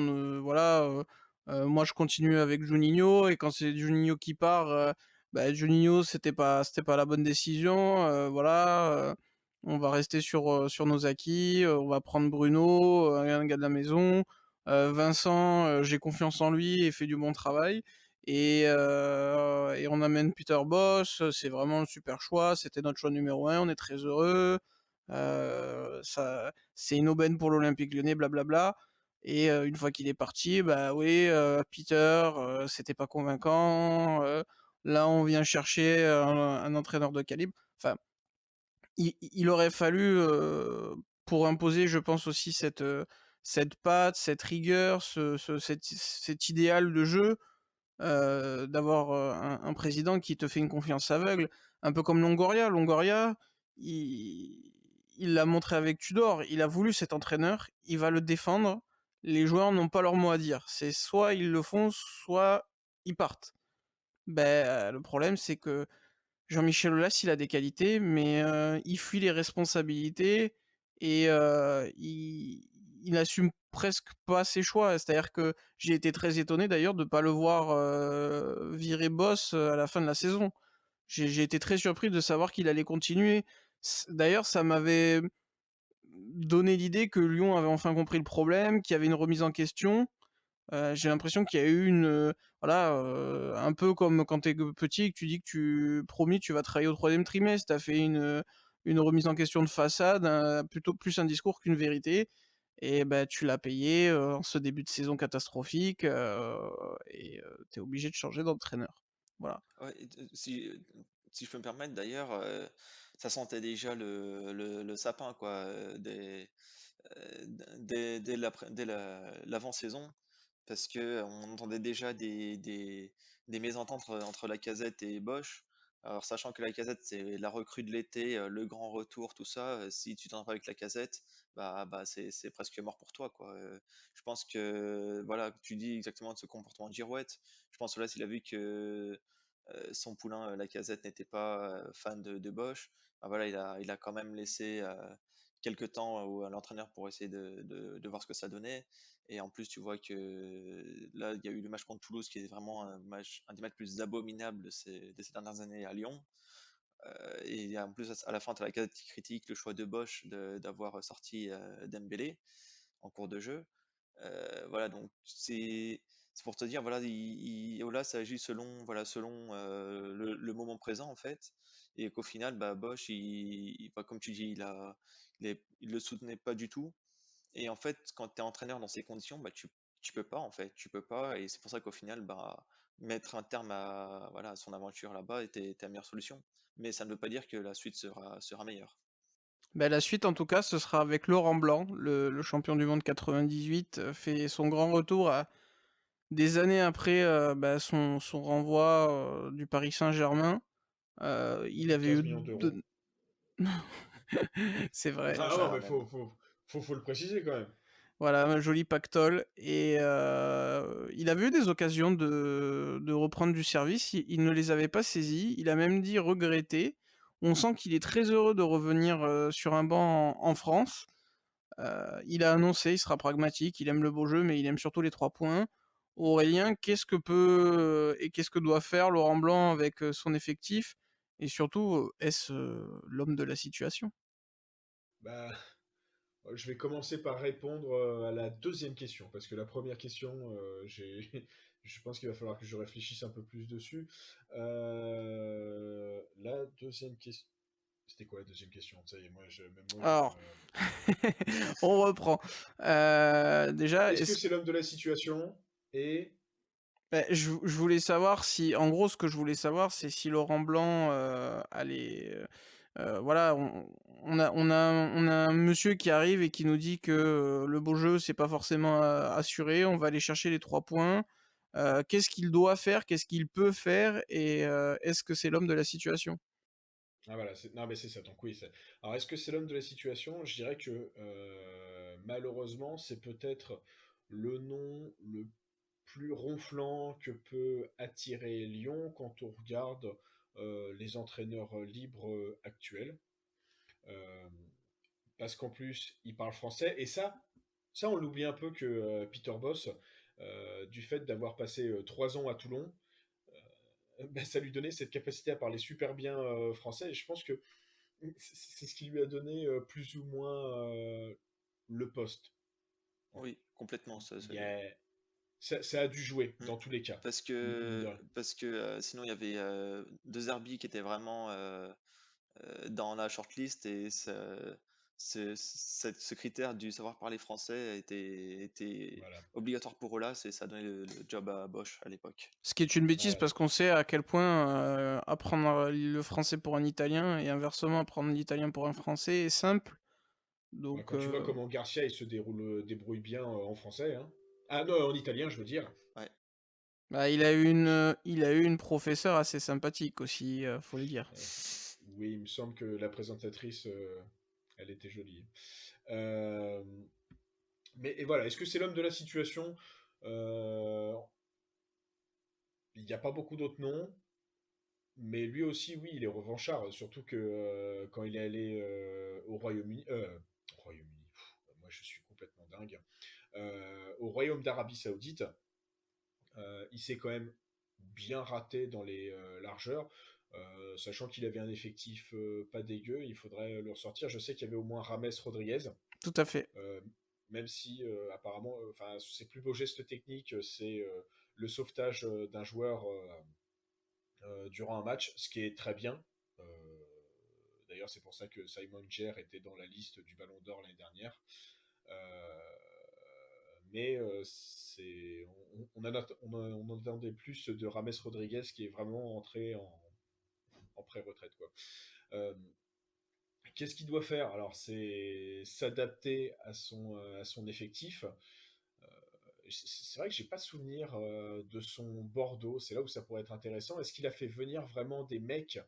voilà, moi je continue avec Juninho, et quand c'est Juninho qui part, bah, Juninho c'était pas la bonne décision, voilà. on va rester sur nos acquis, on va prendre Bruno, un gars de la maison, Vincent, j'ai confiance en lui et il fait du bon travail. Et on amène Peter Bosz, c'est vraiment le super choix, c'était notre choix numéro un, on est très heureux. C'est une aubaine pour l'Olympique Lyonnais, blablabla. Et une fois qu'il est parti, bah oui, Peter, c'était pas convaincant. Là, on vient chercher un entraîneur de calibre. Enfin, il aurait fallu, pour imposer, je pense aussi cette patte, cette rigueur, cet idéal de jeu, d'avoir un président qui te fait une confiance aveugle, un peu comme Longoria. Longoria, il l'a montré avec Tudor, il a voulu cet entraîneur, il va le défendre, les joueurs n'ont pas leur mot à dire. C'est soit ils le font, soit ils partent. Ben, le problème, c'est que Jean-Michel Aulas, il a des qualités, mais il fuit les responsabilités et il assume presque pas ses choix. C'est-à-dire que j'ai été très étonné d'ailleurs de ne pas le voir virer Boss à la fin de la saison. J'ai été très surpris de savoir qu'il allait continuer. D'ailleurs, ça m'avait donné l'idée que Lyon avait enfin compris le problème, qu'il y avait une remise en question. J'ai l'impression qu'il y a eu voilà, un peu comme quand t'es petit et que tu dis que promis, tu vas travailler au troisième trimestre. T'as fait une remise en question de façade, plutôt plus un discours qu'une vérité. Et ben, tu l'as payé en ce début de saison catastrophique, et t'es obligé de changer d'entraîneur. Voilà. Ouais, si je peux me permettre d'ailleurs, ça sentait déjà le sapin quoi, dès l'avant-saison, parce que on entendait déjà des mésententes entre Lacazette et Bosch. Alors sachant que Lacazette c'est la recrue de l'été, le grand retour, tout ça, si tu t'entends pas avec Lacazette, bah c'est presque mort pour toi quoi. Je pense que voilà, tu dis exactement de ce comportement de Girouette. Je pense que là s'il a vu que son poulain Lacazette n'était pas fan de Bosch, bah voilà, il a quand même laissé quelques temps à l'entraîneur pour essayer de voir ce que ça donnait. Et en plus, tu vois que là, il y a eu le match contre Toulouse qui est vraiment un des matchs plus abominables de ces dernières années à Lyon. Et en plus, à la fin, tu as la Lacazette qui critique le choix de Bosch d'avoir sorti Dembélé en cours de jeu. Voilà, donc c'est pour te dire, voilà, Ola, ça agit selon, voilà, selon le moment présent, en fait, et qu'au final, bah, Bosch, bah, comme tu dis, il le soutenait pas du tout, et en fait, quand tu es entraîneur dans ces conditions, bah, tu peux pas, en fait, tu peux pas, et c'est pour ça qu'au final, bah, mettre un terme voilà, à son aventure là-bas était la meilleure solution, mais ça ne veut pas dire que la suite sera meilleure. Ben, la suite, en tout cas, ce sera avec Laurent Blanc, le champion du monde 98, fait son grand retour des années après bah, son renvoi du Paris Saint-Germain. Il avait 15 eu millions d'euros. C'est vrai. Très Ah non, cher mais même. faut le préciser quand même. Voilà, un joli pactole. Et il avait eu des occasions de reprendre du service. Il ne les avait pas saisies. Il a même dit regretter. On sent qu'il est très heureux de revenir sur un banc en France. Il a annoncé, il sera pragmatique, il aime le beau jeu, mais il aime surtout les 3 points. Aurélien, qu'est-ce que peut et qu'est-ce que doit faire Laurent Blanc avec son effectif? Et surtout, est-ce l'homme de la situation? Bah, je vais commencer par répondre à la deuxième question, parce que la première question, je pense qu'il va falloir que je réfléchisse un peu plus dessus. La deuxième question, c'était quoi la deuxième question? Ça y est, même moi, je Alors, on reprend. Déjà, Est-ce que c'est l'homme de la situation? Et bah, je voulais savoir si, en gros, ce que je voulais savoir, c'est si Laurent Blanc allait, voilà, on a un monsieur qui arrive et qui nous dit que le beau jeu, c'est pas forcément assuré. On va aller chercher les 3 points. Qu'est-ce qu'il doit faire? Qu'est-ce qu'il peut faire? Et est-ce que c'est l'homme de la situation? ah voilà, non mais c'est ça. Donc oui. Alors est-ce que c'est l'homme de la situation? Je dirais que malheureusement, c'est peut-être le nom le plus ronflant que peut attirer Lyon quand on regarde les entraîneurs libres actuels. Euh, Parce qu'en plus, il parle français. Et ça on l'oublie un peu que Peter Bosz, du fait d'avoir passé 3 ans à Toulon, ben, ça lui donnait cette capacité à parler super bien français. Et je pense que c'est ce qui lui a donné plus ou moins le poste. Oui, complètement. Il y a- ça a dû jouer Mm. dans tous les cas, Parce mine de que, rien. parce que sinon, il y avait De Zerbi qui était vraiment dans la shortlist et ce critère du savoir parler français était Voilà. obligatoire pour eux là, ça a donné le job à Bosch à l'époque. Ce qui est une bêtise Ouais. parce qu'on sait à quel point apprendre le français pour un Italien et inversement apprendre l'italien pour un Français est simple. Ouais, Donc, quand tu vois comment Garcia il se débrouille bien en français, hein. Ah non, en italien, je veux dire. Ouais. bah, il a eu une professeure assez sympathique aussi, faut le dire. Oui, il me semble que la présentatrice, elle était jolie. Euh, mais et voilà, est-ce que c'est l'homme de la situation? Euh, Il n'y a pas beaucoup d'autres noms, mais lui aussi, oui, il est revanchard. Surtout que quand il est allé au Royaume-Uni, moi je suis complètement dingue. Au Royaume d'Arabie Saoudite, il s'est quand même bien raté dans les largeurs. Sachant qu'il avait un effectif pas dégueu, il faudrait le ressortir. Je sais qu'il y avait au moins Rames Rodriguez, Tout à fait. euh, même si apparemment, enfin, ses plus beaux gestes techniques, c'est le sauvetage d'un joueur durant un match, ce qui est très bien. Euh, D'ailleurs, c'est pour ça que Simon Kjær était dans la liste du Ballon d'Or l'année dernière. Euh, mais on en attendait plus de Rames Rodriguez qui est vraiment entré en pré-retraite, quoi. Euh, Qu'est-ce qu'il doit faire? Alors, c'est s'adapter à son effectif. C'est vrai que j'ai pas souvenir de son Bordeaux. C'est là où ça pourrait être intéressant. Est-ce qu'il a fait venir vraiment des mecs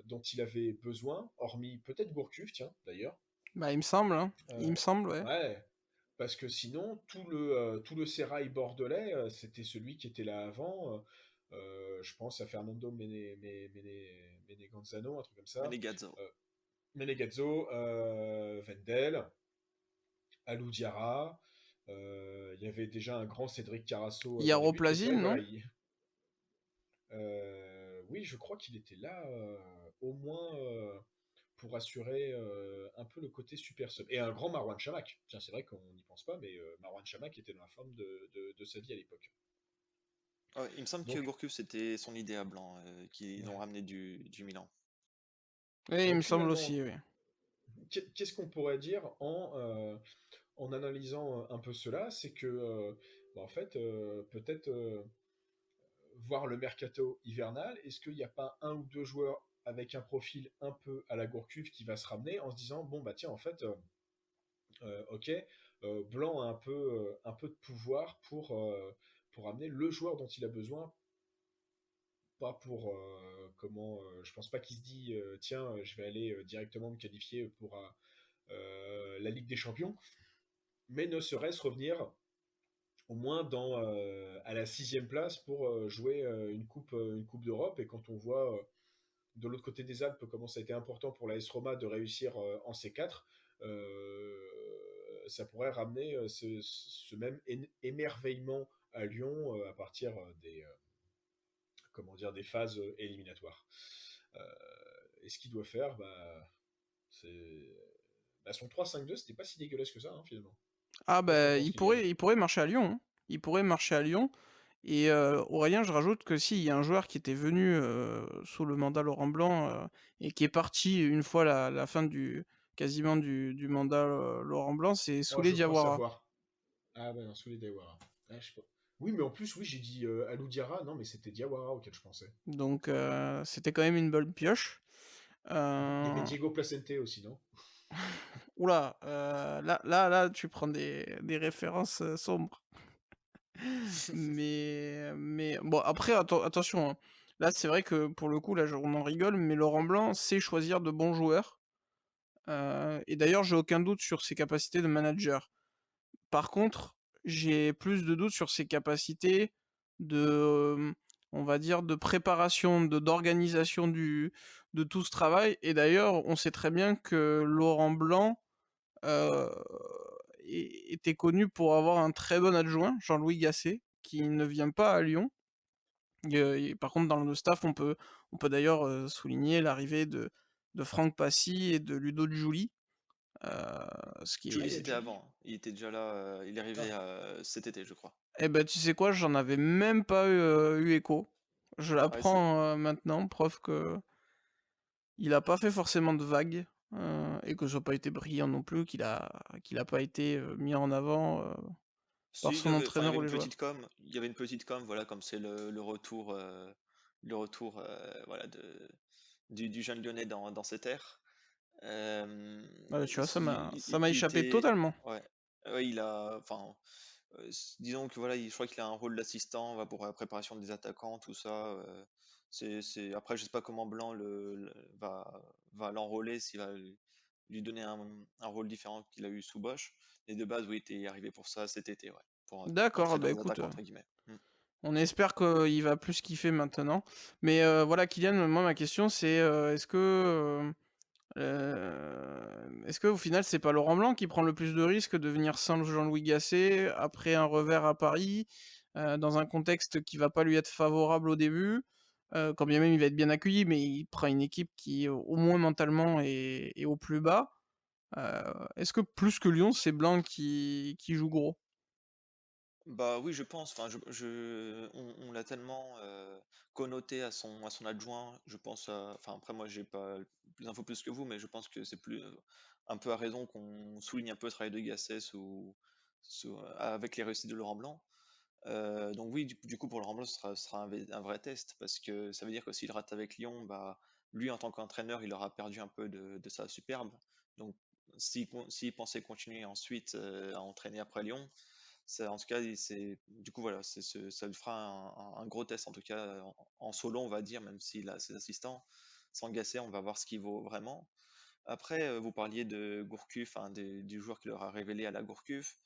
dont il avait besoin, hormis peut-être Gourcuff, tiens, d'ailleurs. Bah, il me semble, hein. Il Euh, me semble, ouais. ouais, parce que sinon, tout le sérail bordelais, c'était celui qui était là avant. Je pense à Fernando Meneganzano, un truc comme ça. Menegazzo. Euh, Menegazzo, Wendel, Alou Diarra. Il y avait déjà un grand Cédric Carasso dans les buts. Et c'est vrai Yaroplasine, que voilà, non? oui, je crois qu'il était là au moins pour assurer un peu le côté super sub. Et un grand Marwan Chamakh. Tiens, c'est vrai qu'on n'y pense pas, mais Marwan Chamakh était dans la forme de sa vie à l'époque. Ouais, il me semble que Donc, Gourcuff c'était son idéal blanc qu'ils ouais. ont ramené du Milan. Oui, il Donc me semble finalement, aussi, oui. qu'est-ce qu'on pourrait dire en analysant un peu cela? C'est que, bah, en fait, peut-être voir le mercato hivernal, est-ce qu'il n'y a pas un ou deux joueurs avec un profil un peu à la Gourcuff qui va se ramener en se disant, bon, bah tiens, en fait, ok, Blanc a un peu de pouvoir pour amener le joueur dont il a besoin, pas pour je pense pas qu'il se dit tiens, je vais aller directement me qualifier pour la Ligue des Champions, mais ne serait-ce revenir au moins à la sixième place pour jouer une coupe d'Europe. Et quand on voit de l'autre côté des Alpes comment ça a été important pour la S Roma de réussir en C4, ça pourrait ramener ce même émerveillement à Lyon à partir des phases éliminatoires. Euh, et ce qu'il doit faire, c'est son 3-5-2, c'était pas si dégueulasse que ça, hein, finalement. Ah, Qu'est-ce que t'en bah, penses, Kylian? il pourrait marcher à Lyon, hein. Il pourrait marcher à Lyon. Et Aurélien, je rajoute que s'il y a un joueur qui était venu sous le mandat Laurent Blanc et qui est parti une fois la fin quasiment du mandat Laurent Blanc, c'est Oh, Souley je crois Diawara. savoir. Ah ben, Souley Diawara. Ah, je sais pas. Oui, mais en plus, oui, j'ai dit Alou Diarra. Non, mais c'était Diawara auquel je pensais. Donc c'était quand même une bonne pioche. Il y avait Euh, Diego Placente aussi, non? Oula, là, tu prends des références sombres. Mais bon, après, attention, hein. Là, c'est vrai que pour le coup, là, on en rigole, mais Laurent Blanc sait choisir de bons joueurs. Et d'ailleurs, j'ai aucun doute sur ses capacités de manager. Par contre, j'ai plus de doutes sur ses capacités on va dire, de préparation, d'organisation de tout ce travail. Et d'ailleurs, on sait très bien que Laurent Blanc euh, était connu pour avoir un très bon adjoint, Jean-Louis Gasset, qui ne vient pas à Lyon. Par contre, dans le staff, on peut d'ailleurs souligner l'arrivée de Franck Passy et de Ludo Giuli. Ce qui Julie, est... c'était avant, hein. Il était déjà là, il est arrivé cet été, je crois. Eh ben, tu sais quoi, j'en avais même pas eu écho. Je Ouais, c'est l'apprends maintenant, preuve que il a pas fait forcément de vagues, et que ça n'a pas été brillant non plus, qu'il a pas été mis en avant par si, son enfin, il y entraîneur avait ou une les joueurs. petite com, voilà, comme c'est le retour, voilà, du jeune Lyonnais dans cette ère. Ah bah, tu vois, ça m'a Il échappé était, totalement. ouais, ouais, enfin, disons que voilà, je crois qu'il a un rôle d'assistant, va pour la préparation des attaquants, tout ça. Après, je sais pas comment Blanc va l'enrôler, s'il va lui donner un rôle différent qu'il a eu sous Bosch. Et de base, oui, il était arrivé pour ça cet été, ouais, pour D'accord, entraîner bah les écoute, attaquants entre guillemets. on espère qu'il va plus kiffer maintenant. Mais voilà, Kylian, moi ma question c'est est-ce que au final c'est pas Laurent Blanc qui prend le plus de risques de venir sans Jean-Louis Gasset après un revers à Paris, dans un contexte qui va pas lui être favorable au début, quand bien même il va être bien accueilli, mais il prend une équipe qui au moins mentalement est au plus bas. Est-ce que plus que Lyon, c'est Blanc qui joue gros? Bah oui, je pense. Enfin, on l'a tellement connoté à son adjoint. Je pense. Enfin, après, moi, j'ai pas plus d'infos plus que vous, mais je pense que c'est plus un peu à raison qu'on souligne un peu le travail de Gasset avec les réussites de Laurent Blanc. Donc oui, du coup, pour Laurent Blanc, ce sera un vrai test parce que ça veut dire que s'il rate avec Lyon, bah lui, en tant qu'entraîneur, il aura perdu un peu de sa superbe. Donc, s'il pensait continuer ensuite à entraîner après Lyon, en tout cas, du coup, voilà, ça lui fera un gros test, en tout cas, en solo, on va dire, même s'il a ses assistants. Sans Gasset, on va voir ce qu'il vaut vraiment. Après, vous parliez de Gourcuff, hein, du joueur qui leur a révélé à la Gourcuff.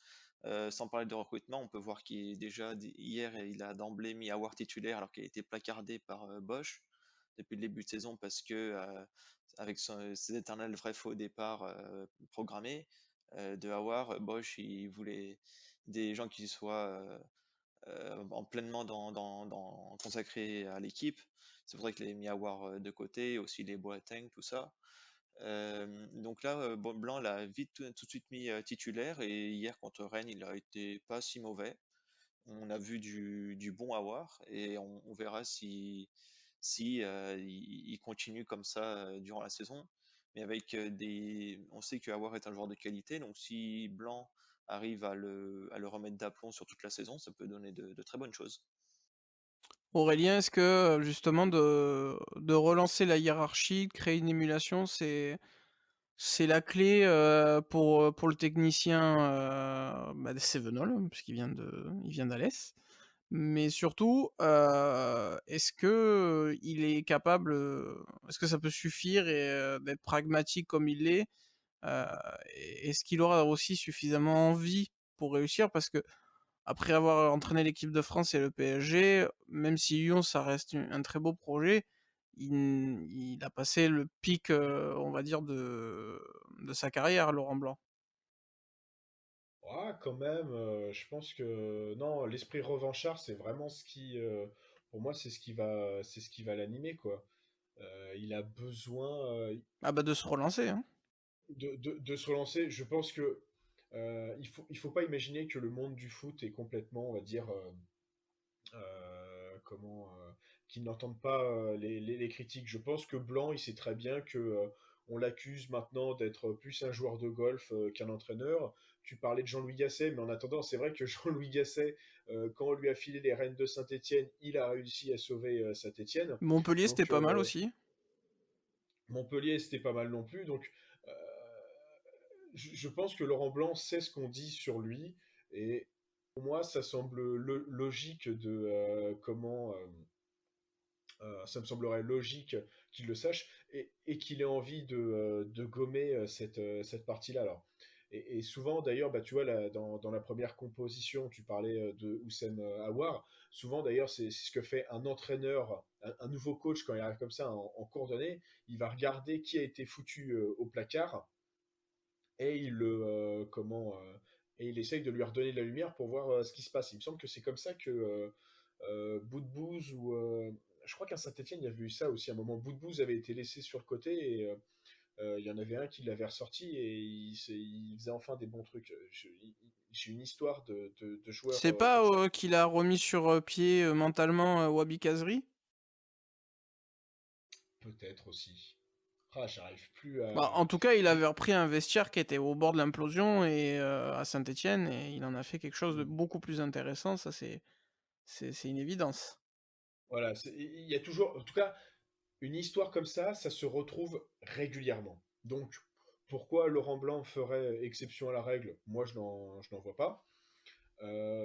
Sans parler de recrutement, on peut voir qu'il est déjà, hier, il a d'emblée mis Aouar titulaire alors qu'il a été placardé par Bosch depuis le début de saison parce que, avec ses éternels vrais faux départs programmés de Aouar, Bosch, il voulait des gens qui soient pleinement consacrés à l'équipe. C'est pour ça qu'il a mis Aouar de côté, aussi les Boateng, tout ça. Donc là, Blanc l'a vite tout de suite mis titulaire et hier contre Rennes, il a été pas si mauvais. On a vu du bon Aouar et on verra si il continue comme ça durant la saison. Mais avec on sait que Aouar est un joueur de qualité, donc si Blanc arrive à le remettre d'aplomb sur toute la saison, ça peut donner de très bonnes choses. Aurélien, est-ce que justement de relancer la hiérarchie, de créer une émulation, c'est la clé pour le technicien de Sevenol, puisqu'il il vient d'Alès. Mais surtout, est-ce que il est capable, est-ce que ça peut suffire et d'être pragmatique comme il l'est? Heu, Est-ce qu'il aura aussi suffisamment envie pour réussir? Parce que après avoir entraîné l'équipe de France et le PSG, même si Lyon, ça reste un très beau projet, il a passé le pic, on va dire, de sa carrière, Laurent Blanc. Ah, quand même, je pense que non, l'esprit revanchard, c'est vraiment pour moi, c'est ce qui va l'animer, quoi. Il a besoin Ah bah, de se relancer, hein. de se relancer. Je pense que il faut pas imaginer que le monde du foot est complètement, on va dire, qu'ils n'entendent pas les critiques. Je pense que Blanc, il sait très bien que on l'accuse maintenant d'être plus un joueur de golf qu'un entraîneur. Tu parlais de Jean-Louis Gasset, mais en attendant, c'est vrai que Jean-Louis Gasset, quand on lui a filé les rênes de Saint-Étienne, il a réussi à sauver Saint-Étienne. Montpellier, c'était Donc pas mal aussi. Montpellier, c'était pas mal non plus. Donc euh, je pense que Laurent Blanc sait ce qu'on dit sur lui. Et pour moi, ça semble logique ça me semblerait logique qu'il le sache et qu'il ait envie de gommer cette partie-là. Alors. Et souvent, d'ailleurs, bah, tu vois, dans la première composition, tu parlais de Houssem Aouar. Souvent, d'ailleurs, c'est ce que fait un entraîneur, un nouveau coach, quand il arrive comme ça en cours d'année. Il va regarder qui a été foutu au placard et et il essaye de lui redonner de la lumière pour voir ce qui se passe. Il me semble que c'est comme ça que Boudbouz ou je crois qu'à Saint-Etienne, il y avait eu ça aussi. À un moment, Boudbouz avait été laissé sur le côté il y en avait un qui l'avait ressorti et il faisait enfin des bons trucs. J'ai une histoire de joueurs C'est comme ça. pas qu'il a remis sur pied mentalement Wabi Kazri? Peut-être aussi. Ah, j'arrive plus Bah, à. en tout cas, il avait repris un vestiaire qui était au bord de l'implosion et à Saint-Étienne et il en a fait quelque chose de Hmm. beaucoup plus intéressant. Ça, c'est une évidence. Voilà, il y a toujours, en tout cas, une histoire comme ça se retrouve régulièrement. Donc, pourquoi Laurent Blanc ferait exception à la règle? Moi, je n'en vois pas.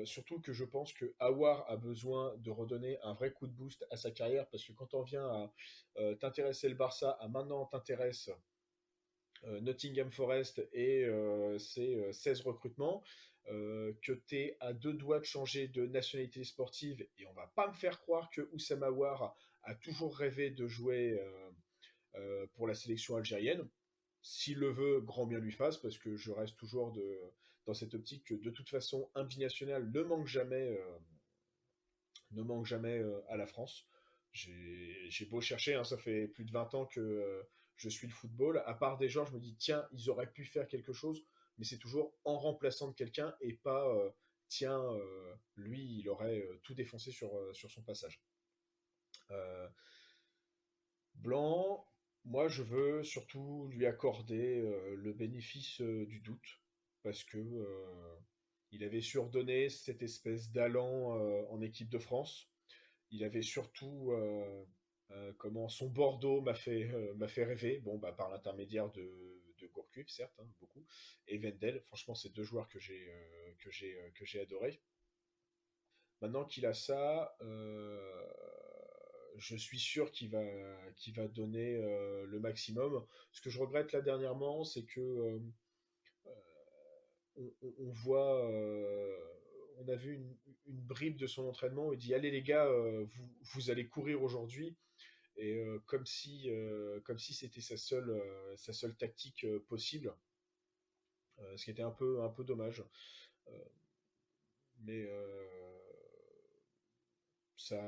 Surtout que je pense que Aouar a besoin de redonner un vrai coup de boost à sa carrière parce que quand on vient à t'intéresser le Barça, à maintenant t'intéresses Nottingham Forest et ses 16 recrutements, que tu es à deux doigts de changer de nationalité sportive et on va pas me faire croire que Oussama Aouar a toujours rêvé de jouer pour la sélection algérienne. S'il le veut, grand bien lui fasse, parce que je reste toujours dans cette optique que de toute façon, un binational ne manque jamais à la France. J'ai beau chercher, hein, ça fait plus de 20 ans que je suis le football. À part des gens, je me dis, tiens, ils auraient pu faire quelque chose, mais c'est toujours en remplaçant de quelqu'un et pas, tiens, lui, il aurait tout défoncé sur son passage. Euh, Blanc, moi, je veux surtout lui accorder le bénéfice du doute, parce que il avait surdonné cette espèce d'allant en équipe de France. Il avait surtout comment son Bordeaux m'a fait rêver. Bon, bah, par l'intermédiaire de Gourcuff, certes, hein, beaucoup, et Wendel. Franchement, c'est deux joueurs que j'ai adoré. Maintenant qu'il a ça, je suis sûr qu'il va donner le maximum. Ce que je regrette là dernièrement, c'est que on voit, on a vu une bribe de son entraînement. Il dit allez les gars, vous allez courir aujourd'hui. Et comme si c'était sa seule tactique possible, ce qui était un peu dommage. Euh, mais ça,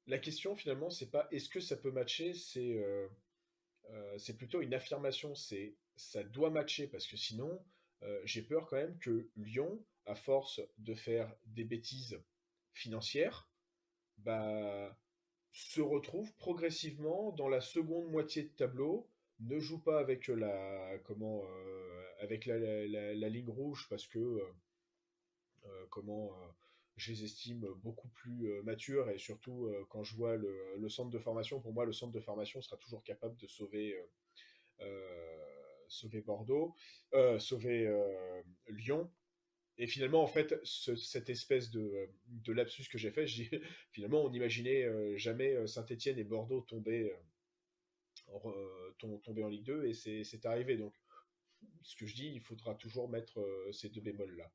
la question finalement, c'est pas est-ce que ça peut matcher, c'est plutôt une affirmation, c'est ça doit matcher parce que sinon, j'ai peur quand même que Lyon, à force de faire des bêtises financières, bah, se retrouve progressivement dans la seconde moitié de tableau, ne joue pas avec avec la ligne rouge parce que je les estime beaucoup plus matures et surtout quand je vois le centre de formation, pour moi le centre de formation sera toujours capable de sauver Bordeaux, sauver Lyon. Et finalement, en fait, cette espèce de lapsus que j'ai fait, finalement, on n'imaginait jamais Saint-Etienne et Bordeaux tomber en Ligue 2, et c'est arrivé. Donc, ce que je dis, il faudra toujours mettre ces deux bémols-là.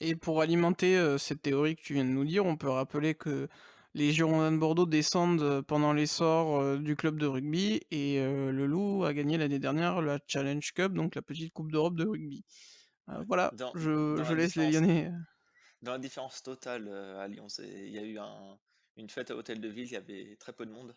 Et pour alimenter cette théorie que tu viens de nous dire, on peut rappeler que les Girondins de Bordeaux descendent pendant l'essor du club de rugby et le Loup a gagné l'année dernière la Challenge Cup, donc la petite Coupe d'Europe de rugby. Ouais. Voilà, Dans je la laisse les différence, Lyonnais. dans la différence totale à Lyon, il y a eu une fête à Hôtel de Ville, il y avait très peu de monde.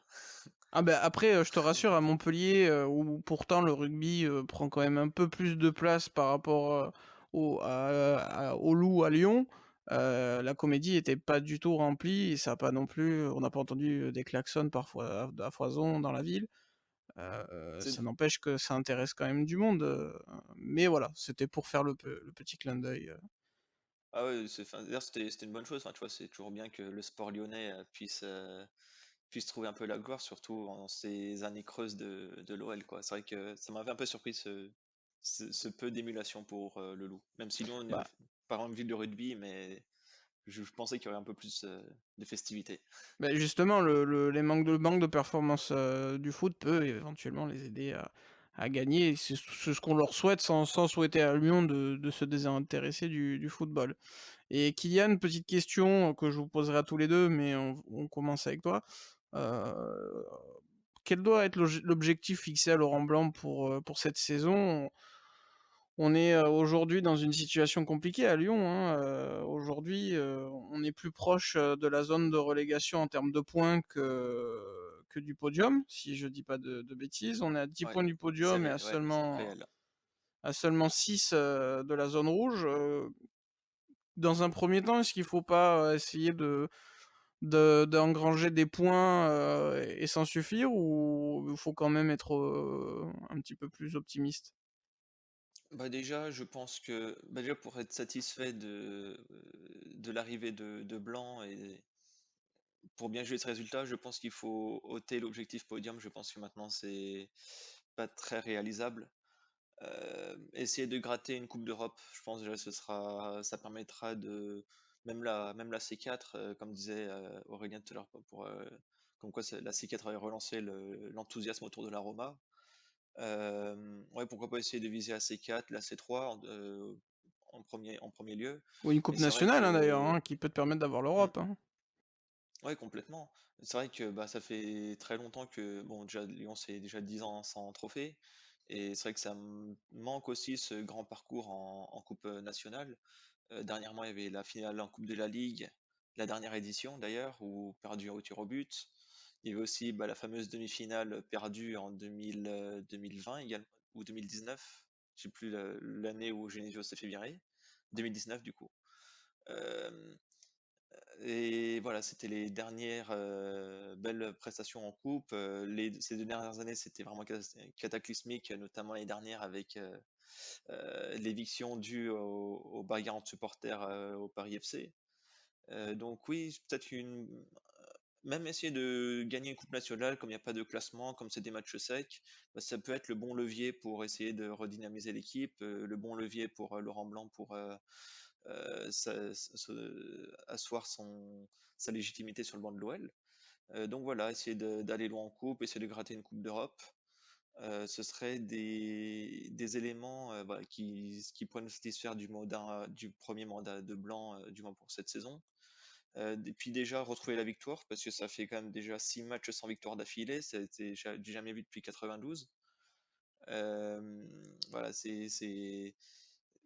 Ah ben après, je te rassure, à Montpellier, où pourtant le rugby prend quand même un peu plus de place par rapport au Loup à Lyon, la comédie était pas du tout remplie et ça a pas non plus, on n'a pas entendu des klaxons parfois à foison dans la ville. C'est- Ça n'empêche que ça intéresse quand même du monde. Mais voilà, c'était pour faire le petit clin d'œil. Ah ouais, d'ailleurs, c'était une bonne chose. Enfin, tu vois, c'est toujours bien que le sport lyonnais puisse trouver un peu la gloire, surtout en ces années creuses de l'OL, quoi. C'est vrai que ça m'avait un peu surpris ce peu d'émulation pour le Loup. Même si Lyon n'est Bah, pas une ville de rugby, mais je pensais qu'il y aurait un peu plus de festivités. justement, les manques de performance du foot peut éventuellement les aider à gagner. Et c'est ce qu'on leur souhaite sans souhaiter à Lyon de se désintéresser du football. Et Kylian, petite question que je vous poserai à tous les deux, mais on commence avec toi. Euh, Quel doit être l'objectif fixé à Laurent Blanc pour cette saison? On est aujourd'hui dans une situation compliquée à Lyon, hein. Aujourd'hui, on est plus proche de la zone de relégation en termes de points que du podium, si je dis pas de bêtises. On est à 10 Ouais, points du podium et à ouais, c'est seulement, réel. à seulement 6 de la zone rouge. Dans un premier temps, est-ce qu'il faut pas essayer d'engranger des points et s'en suffire, ou il faut quand même être un petit peu plus optimiste? Bah déjà, je pense que bah déjà pour être satisfait de l'arrivée de Blanc et pour bien jouer ce résultat, je pense qu'il faut ôter l'objectif podium. Je pense que maintenant c'est pas très réalisable. Essayer de gratter une Coupe d'Europe, je pense déjà ça permettra de même la C4, comme disait Aurélien tout à l'heure, comme quoi la C4 avait relancé l'enthousiasme autour de la Roma. Ouais, pourquoi pas essayer de viser la C4, la C3 en premier lieu. Ou une Mais coupe c'est vrai nationale, hein, d'ailleurs, que hein, qui peut te permettre d'avoir hmm, l'Europe, hein. ouais, complètement. C'est vrai que bah, ça fait très longtemps que bon déjà Lyon c'est déjà 10 ans sans trophée et c'est vrai que ça me manque aussi ce grand parcours en coupe nationale. Dernièrement, il y avait la finale en Coupe de la Ligue, la dernière édition d'ailleurs, où perdu au tir au but. Il y avait aussi bah, la fameuse demi-finale perdue en 2020 également, ou 2019, je sais plus l'année où Genesio s'est fait virer, 2019 du coup. Euh, et voilà, c'était les dernières belles prestations en coupe. Ces 2 dernières années, c'était vraiment cataclysmique, notamment l'année dernière avec l'éviction due aux bagarres de supporters au Paris FC. Donc oui, peut-être même essayer de gagner une coupe nationale, comme il n'y a pas de classement, comme c'est des matchs secs, bah, ça peut être le bon levier pour essayer de redynamiser l'équipe, le bon levier pour Laurent Blanc pour asseoir sa légitimité sur le banc de l'OL. Donc voilà, essayer d'aller loin en coupe, essayer de gratter une coupe d'Europe. Ce serait des éléments voilà, qui pourraient nous satisfaire du premier mandat de Blanc, du moins pour cette saison. Et puis déjà retrouver la victoire, parce que ça fait quand même déjà 6 matchs sans victoire d'affilée, c'était du jamais vu depuis 92. Voilà,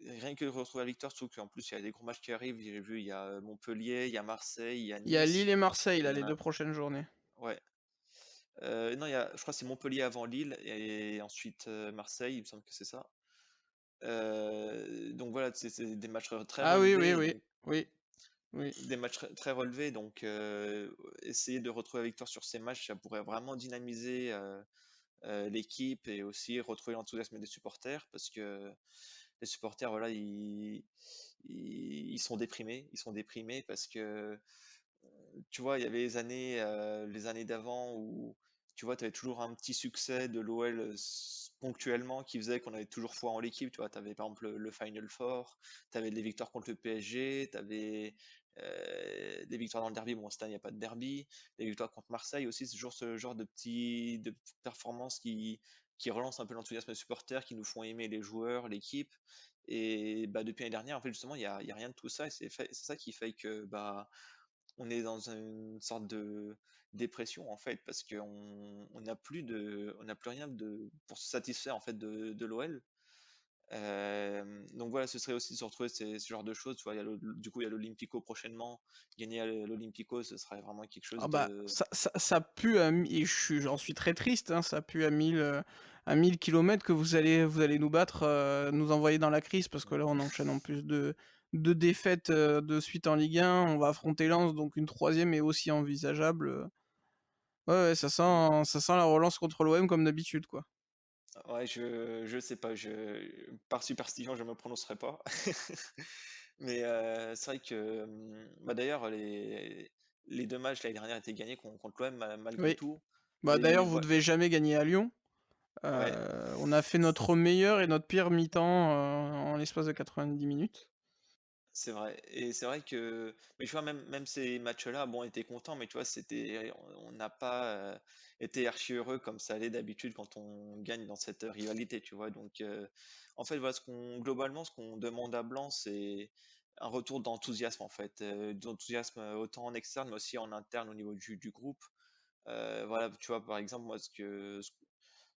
rien que retrouver la victoire, surtout qu'en plus il y a des gros matchs qui arrivent. J'ai vu, il y a Montpellier, il y a Marseille, il y a Il y a Nice. Lille et Marseille, là, Il y les en a, 2 prochaines journées. ouais. Non, je crois que c'est Montpellier avant Lille et ensuite Marseille, il me semble que c'est ça. Donc voilà, c'est des matchs très Ah oui, oui, relevés, oui, donc oui, oui. des matchs très relevés, donc essayer de retrouver la victoire sur ces matchs, ça pourrait vraiment dynamiser l'équipe et aussi retrouver l'enthousiasme des supporters, parce que les supporters, voilà, ils sont déprimés parce que tu vois, il y avait les années d'avant où, tu vois, tu avais toujours un petit succès de l'OL ponctuellement qui faisait qu'on avait toujours foi en l'équipe. Tu vois, tu avais par exemple le Final Four, tu avais des victoires contre le PSG, tu avais des victoires dans le derby. Bon, cette année, il n'y a pas de derby. Les victoires contre Marseille aussi, c'est toujours ce genre de petites performances qui relancent un peu l'enthousiasme des supporters, qui nous font aimer les joueurs, l'équipe. Et bah, depuis l'année dernière, en fait, justement, il y a rien de tout ça. Et c'est ça qui fait que bah, on est dans une sorte de dépression en fait parce on n'a plus rien pour se satisfaire en fait de l'OL. Donc voilà, ce serait aussi de se retrouver ce genre de choses. Tu vois, du coup, il y a l'Olympico prochainement. Gagner à l'Olympico, ce serait vraiment quelque Ah chose bah, de. ça pue et j'en suis très triste, hein, ça pue à 1000 kilomètres que vous allez nous battre, nous envoyer dans la crise, parce que là, on enchaîne en plus de défaites de suite en Ligue 1. On va affronter Lens, donc une troisième est aussi envisageable. Ouais, ouais, ça sent la relance contre l'OM comme d'habitude, quoi. Ouais, je sais pas, par superstition, je me prononcerai pas. Mais c'est vrai que, bah d'ailleurs, les 2 matchs l'année dernière étaient gagnés contre l'OM malgré Oui. tout. Bah Mais d'ailleurs, vous ouais, devez jamais gagner à Lyon. ouais, On a fait notre meilleur et notre pire mi-temps en l'espace de 90 minutes. c'est vrai. Et c'est vrai que, mais tu vois, même ces matchs-là, bon, on était contents, mais tu vois, on n'a pas été archi heureux comme ça allait d'habitude quand on gagne dans cette rivalité, tu vois. Donc, en fait, voilà, globalement, ce qu'on demande à Blanc, c'est un retour d'enthousiasme, en fait, d'enthousiasme autant en externe, mais aussi en interne au niveau du groupe. Voilà, tu vois, par exemple, moi,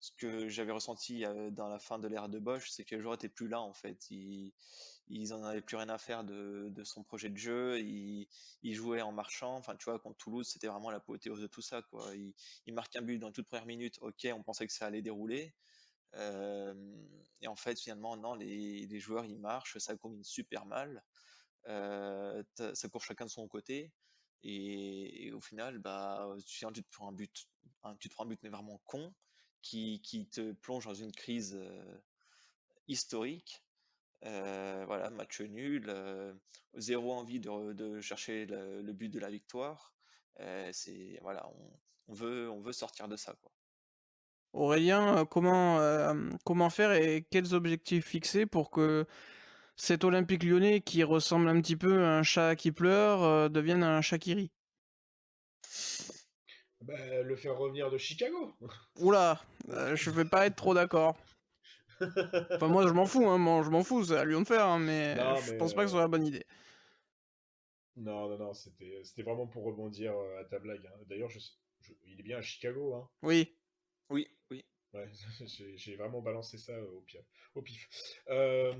ce que j'avais ressenti dans la fin de l'ère de Bosch, c'est que les joueurs étaient plus là en fait. Ils en avaient plus rien à faire de son projet de jeu. Ils jouaient en marchant. Enfin, tu vois, contre Toulouse, c'était vraiment l'apothéose de tout ça, quoi. Ils marquent un but dans les toutes premières minutes. Ok, on pensait que ça allait dérouler. Euh, et en fait, finalement, non, les joueurs ils marchent, ça combine super mal. Ça court chacun de son côté. Et au final, bah, tu te prends un but, tu te prends un but mais vraiment con, qui te plonge dans une crise historique. Voilà, match nul, zéro envie de chercher le but de la victoire. Voilà, on veut sortir de ça, quoi. Aurélien, comment faire et quels objectifs fixer pour que cet Olympique Lyonnais qui ressemble un petit peu à un chat qui pleure devienne un chat qui rit? Bah, le faire revenir de Chicago. Oula, je vais pas être trop d'accord. Enfin, moi, je m'en fous, hein, je m'en fous, c'est à Lyon de faire, hein, mais Non, je mais pense pas que ce soit la bonne idée. non, c'était vraiment pour rebondir à ta blague, hein. D'ailleurs, il est bien à Chicago, hein. Oui. Oui, oui. Ouais, j'ai vraiment balancé ça au pif. Euh,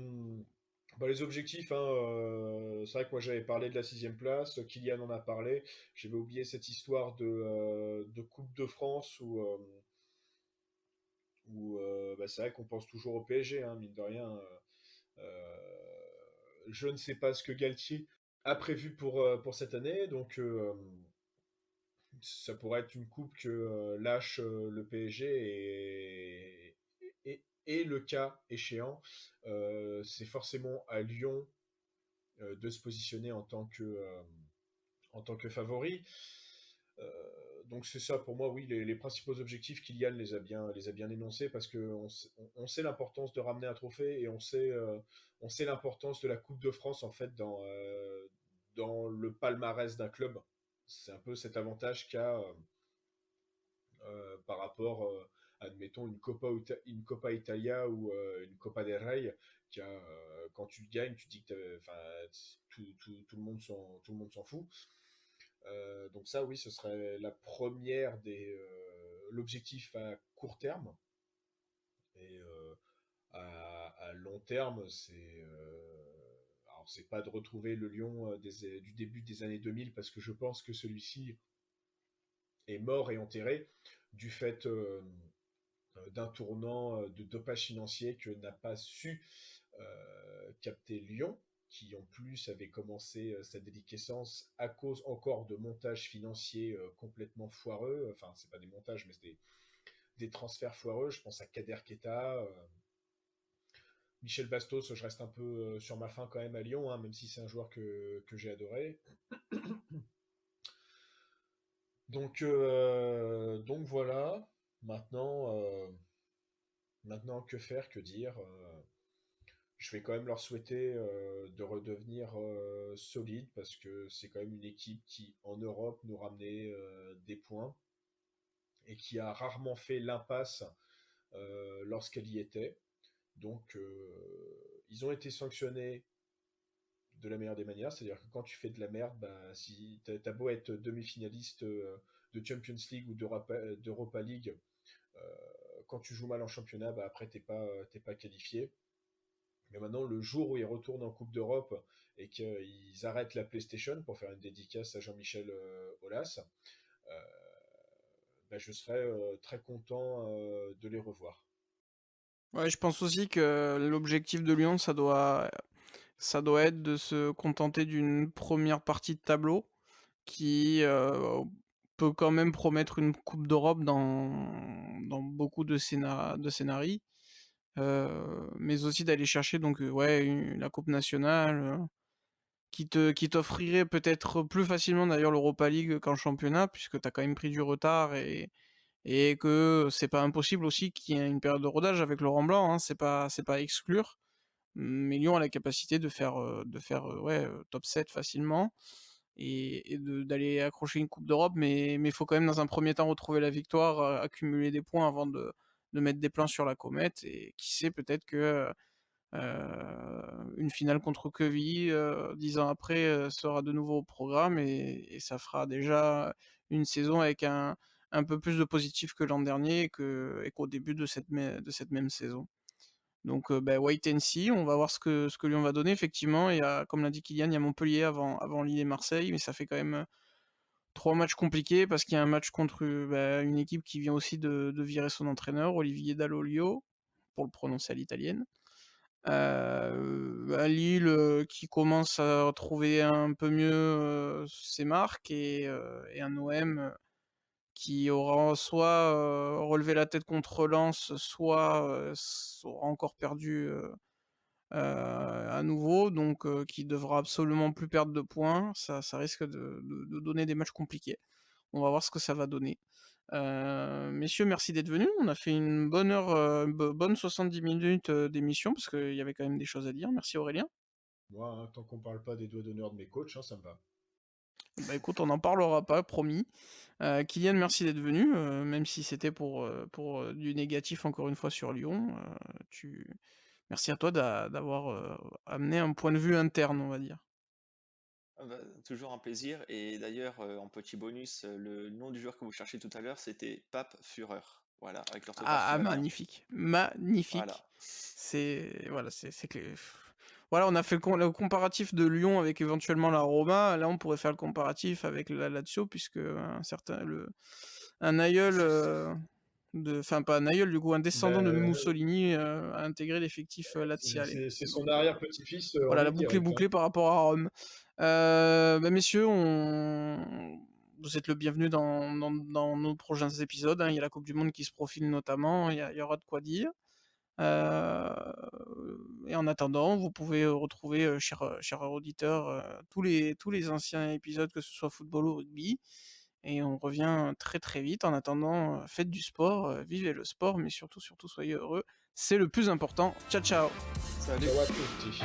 Bah, les objectifs, hein, c'est vrai que moi j'avais parlé de la 6e place, Kylian en a parlé. J'avais oublié cette histoire de Coupe de France où bah, c'est vrai qu'on pense toujours au PSG, hein, mine de rien. Je ne sais pas ce que Galtier a prévu pour cette année, donc ça pourrait être une coupe que lâche le PSG et le cas échéant, c'est forcément à Lyon de se positionner en tant que favori. Donc c'est ça pour moi, oui, les principaux objectifs, Kylian les a bien énoncés parce qu'on on sait l'importance de ramener un trophée et on sait l'importance de la Coupe de France en fait dans le palmarès d'un club. C'est un peu cet avantage qu'a par rapport, admettons, une Coppa Italia ou une Coppa del Rey, quand tu le gagnes, tu dis que tout le monde s'en fout. Donc ça, oui, ce serait la première l'objectif à court terme. Et à long terme, alors c'est pas de retrouver le Lyon du début des années 2000 parce que je pense que celui-ci est mort et enterré du fait d'un tournant de dopage financier que n'a pas su capter Lyon, qui en plus avait commencé sa déliquescence à cause encore de montages financiers complètement foireux. Enfin, c'est pas des montages, mais c'est des transferts foireux. Je pense à Kader Keita, Michel Bastos. Je reste un peu sur ma faim quand même à Lyon, hein, même si c'est un joueur que j'ai adoré. Donc voilà. Maintenant, maintenant, que faire, que dire je vais quand même leur souhaiter de redevenir solides parce que c'est quand même une équipe qui, en Europe, nous ramenait des points et qui a rarement fait l'impasse lorsqu'elle y était. Donc, ils ont été sanctionnés de la meilleure des manières, c'est-à-dire que quand tu fais de la merde, bah, si t'as beau être demi-finaliste de Champions League ou d'Europa League, euh, quand tu joues mal en championnat, bah, après t'es pas qualifié. Mais maintenant, le jour où ils retournent en Coupe d'Europe et qu'ils arrêtent la PlayStation pour faire une dédicace à Jean-Michel Aulas, euh, bah, je serais très content de les revoir. Ouais, je pense aussi que l'objectif de Lyon, ça doit être de se contenter d'une première partie de tableau qui peut quand même promettre une Coupe d'Europe dans beaucoup de scénarios, mais aussi d'aller chercher donc ouais la Coupe nationale qui t'offrirait peut-être plus facilement d'ailleurs l'Europa League qu'en championnat puisque tu as quand même pris du retard et que c'est pas impossible aussi qu'il y ait une période de rodage avec Laurent Blanc, hein, c'est pas à exclure. Mais Lyon a la capacité de faire ouais, top 7 facilement et d'aller accrocher une Coupe d'Europe, mais il faut quand même dans un premier temps retrouver la victoire, accumuler des points avant de mettre des plans sur la comète. Et qui sait, peut-être que une finale contre Queville, 10 ans après, sera de nouveau au programme et ça fera déjà une saison avec un un peu plus de positif que l'an dernier et qu'au début de cette même saison. Donc, wait and see, on va voir ce que Lyon va donner. Effectivement, comme l'a dit Kylian, il y a Montpellier avant Lille et Marseille, mais ça fait quand même 3 matchs compliqués parce qu'il y a un match contre une équipe qui vient aussi de virer son entraîneur, Olivier Dall'Oglio, pour le prononcer à l'italienne. Lille qui commence à retrouver un peu mieux ses marques et un OM qui aura soit relevé la tête contre Lens, soit aura encore perdu à nouveau, donc qui devra absolument plus perdre de points. Ça risque de donner des matchs compliqués. On va voir ce que ça va donner. Messieurs, merci d'être venus. On a fait une bonne heure, bonne 70 minutes d'émission parce qu'il y avait quand même des choses à dire. Merci Aurélien. Moi, hein, tant qu'on parle pas des doigts d'honneur de mes coachs, hein, ça me va. Bah écoute, on n'en parlera pas, promis. Kylian, merci d'être venu, même si c'était pour du négatif encore une fois sur Lyon. Merci à toi d'avoir amené un point de vue interne, on va dire. Ah bah, toujours un plaisir. Et d'ailleurs, en petit bonus, le nom du joueur que vous cherchiez tout à l'heure, c'était Pape Fureur. Voilà, avec l'orthographe qui va bien. Magnifique, magnifique. Voilà. C'est clair. Voilà, on a fait le comparatif de Lyon avec éventuellement la Roma. Là, on pourrait faire le comparatif avec la Lazio, puisque un aïeul enfin pas un aïeul du coup, un descendant de Mussolini a intégré l'effectif laziale. C'est son arrière-petit-fils, Voilà, en la ligne boucle est directe, hein. bouclée par rapport à Rome. Messieurs, vous êtes le bienvenu dans nos prochains épisodes, hein. Il y a la Coupe du Monde qui se profile notamment, il y aura de quoi dire. Et en attendant, vous pouvez retrouver, chers auditeurs, tous les anciens épisodes, que ce soit football ou rugby. Et on revient très très vite. En attendant, faites du sport, vivez le sport, mais surtout, soyez heureux. C'est le plus important. Ciao, ciao. Salut. Ciao à tutti.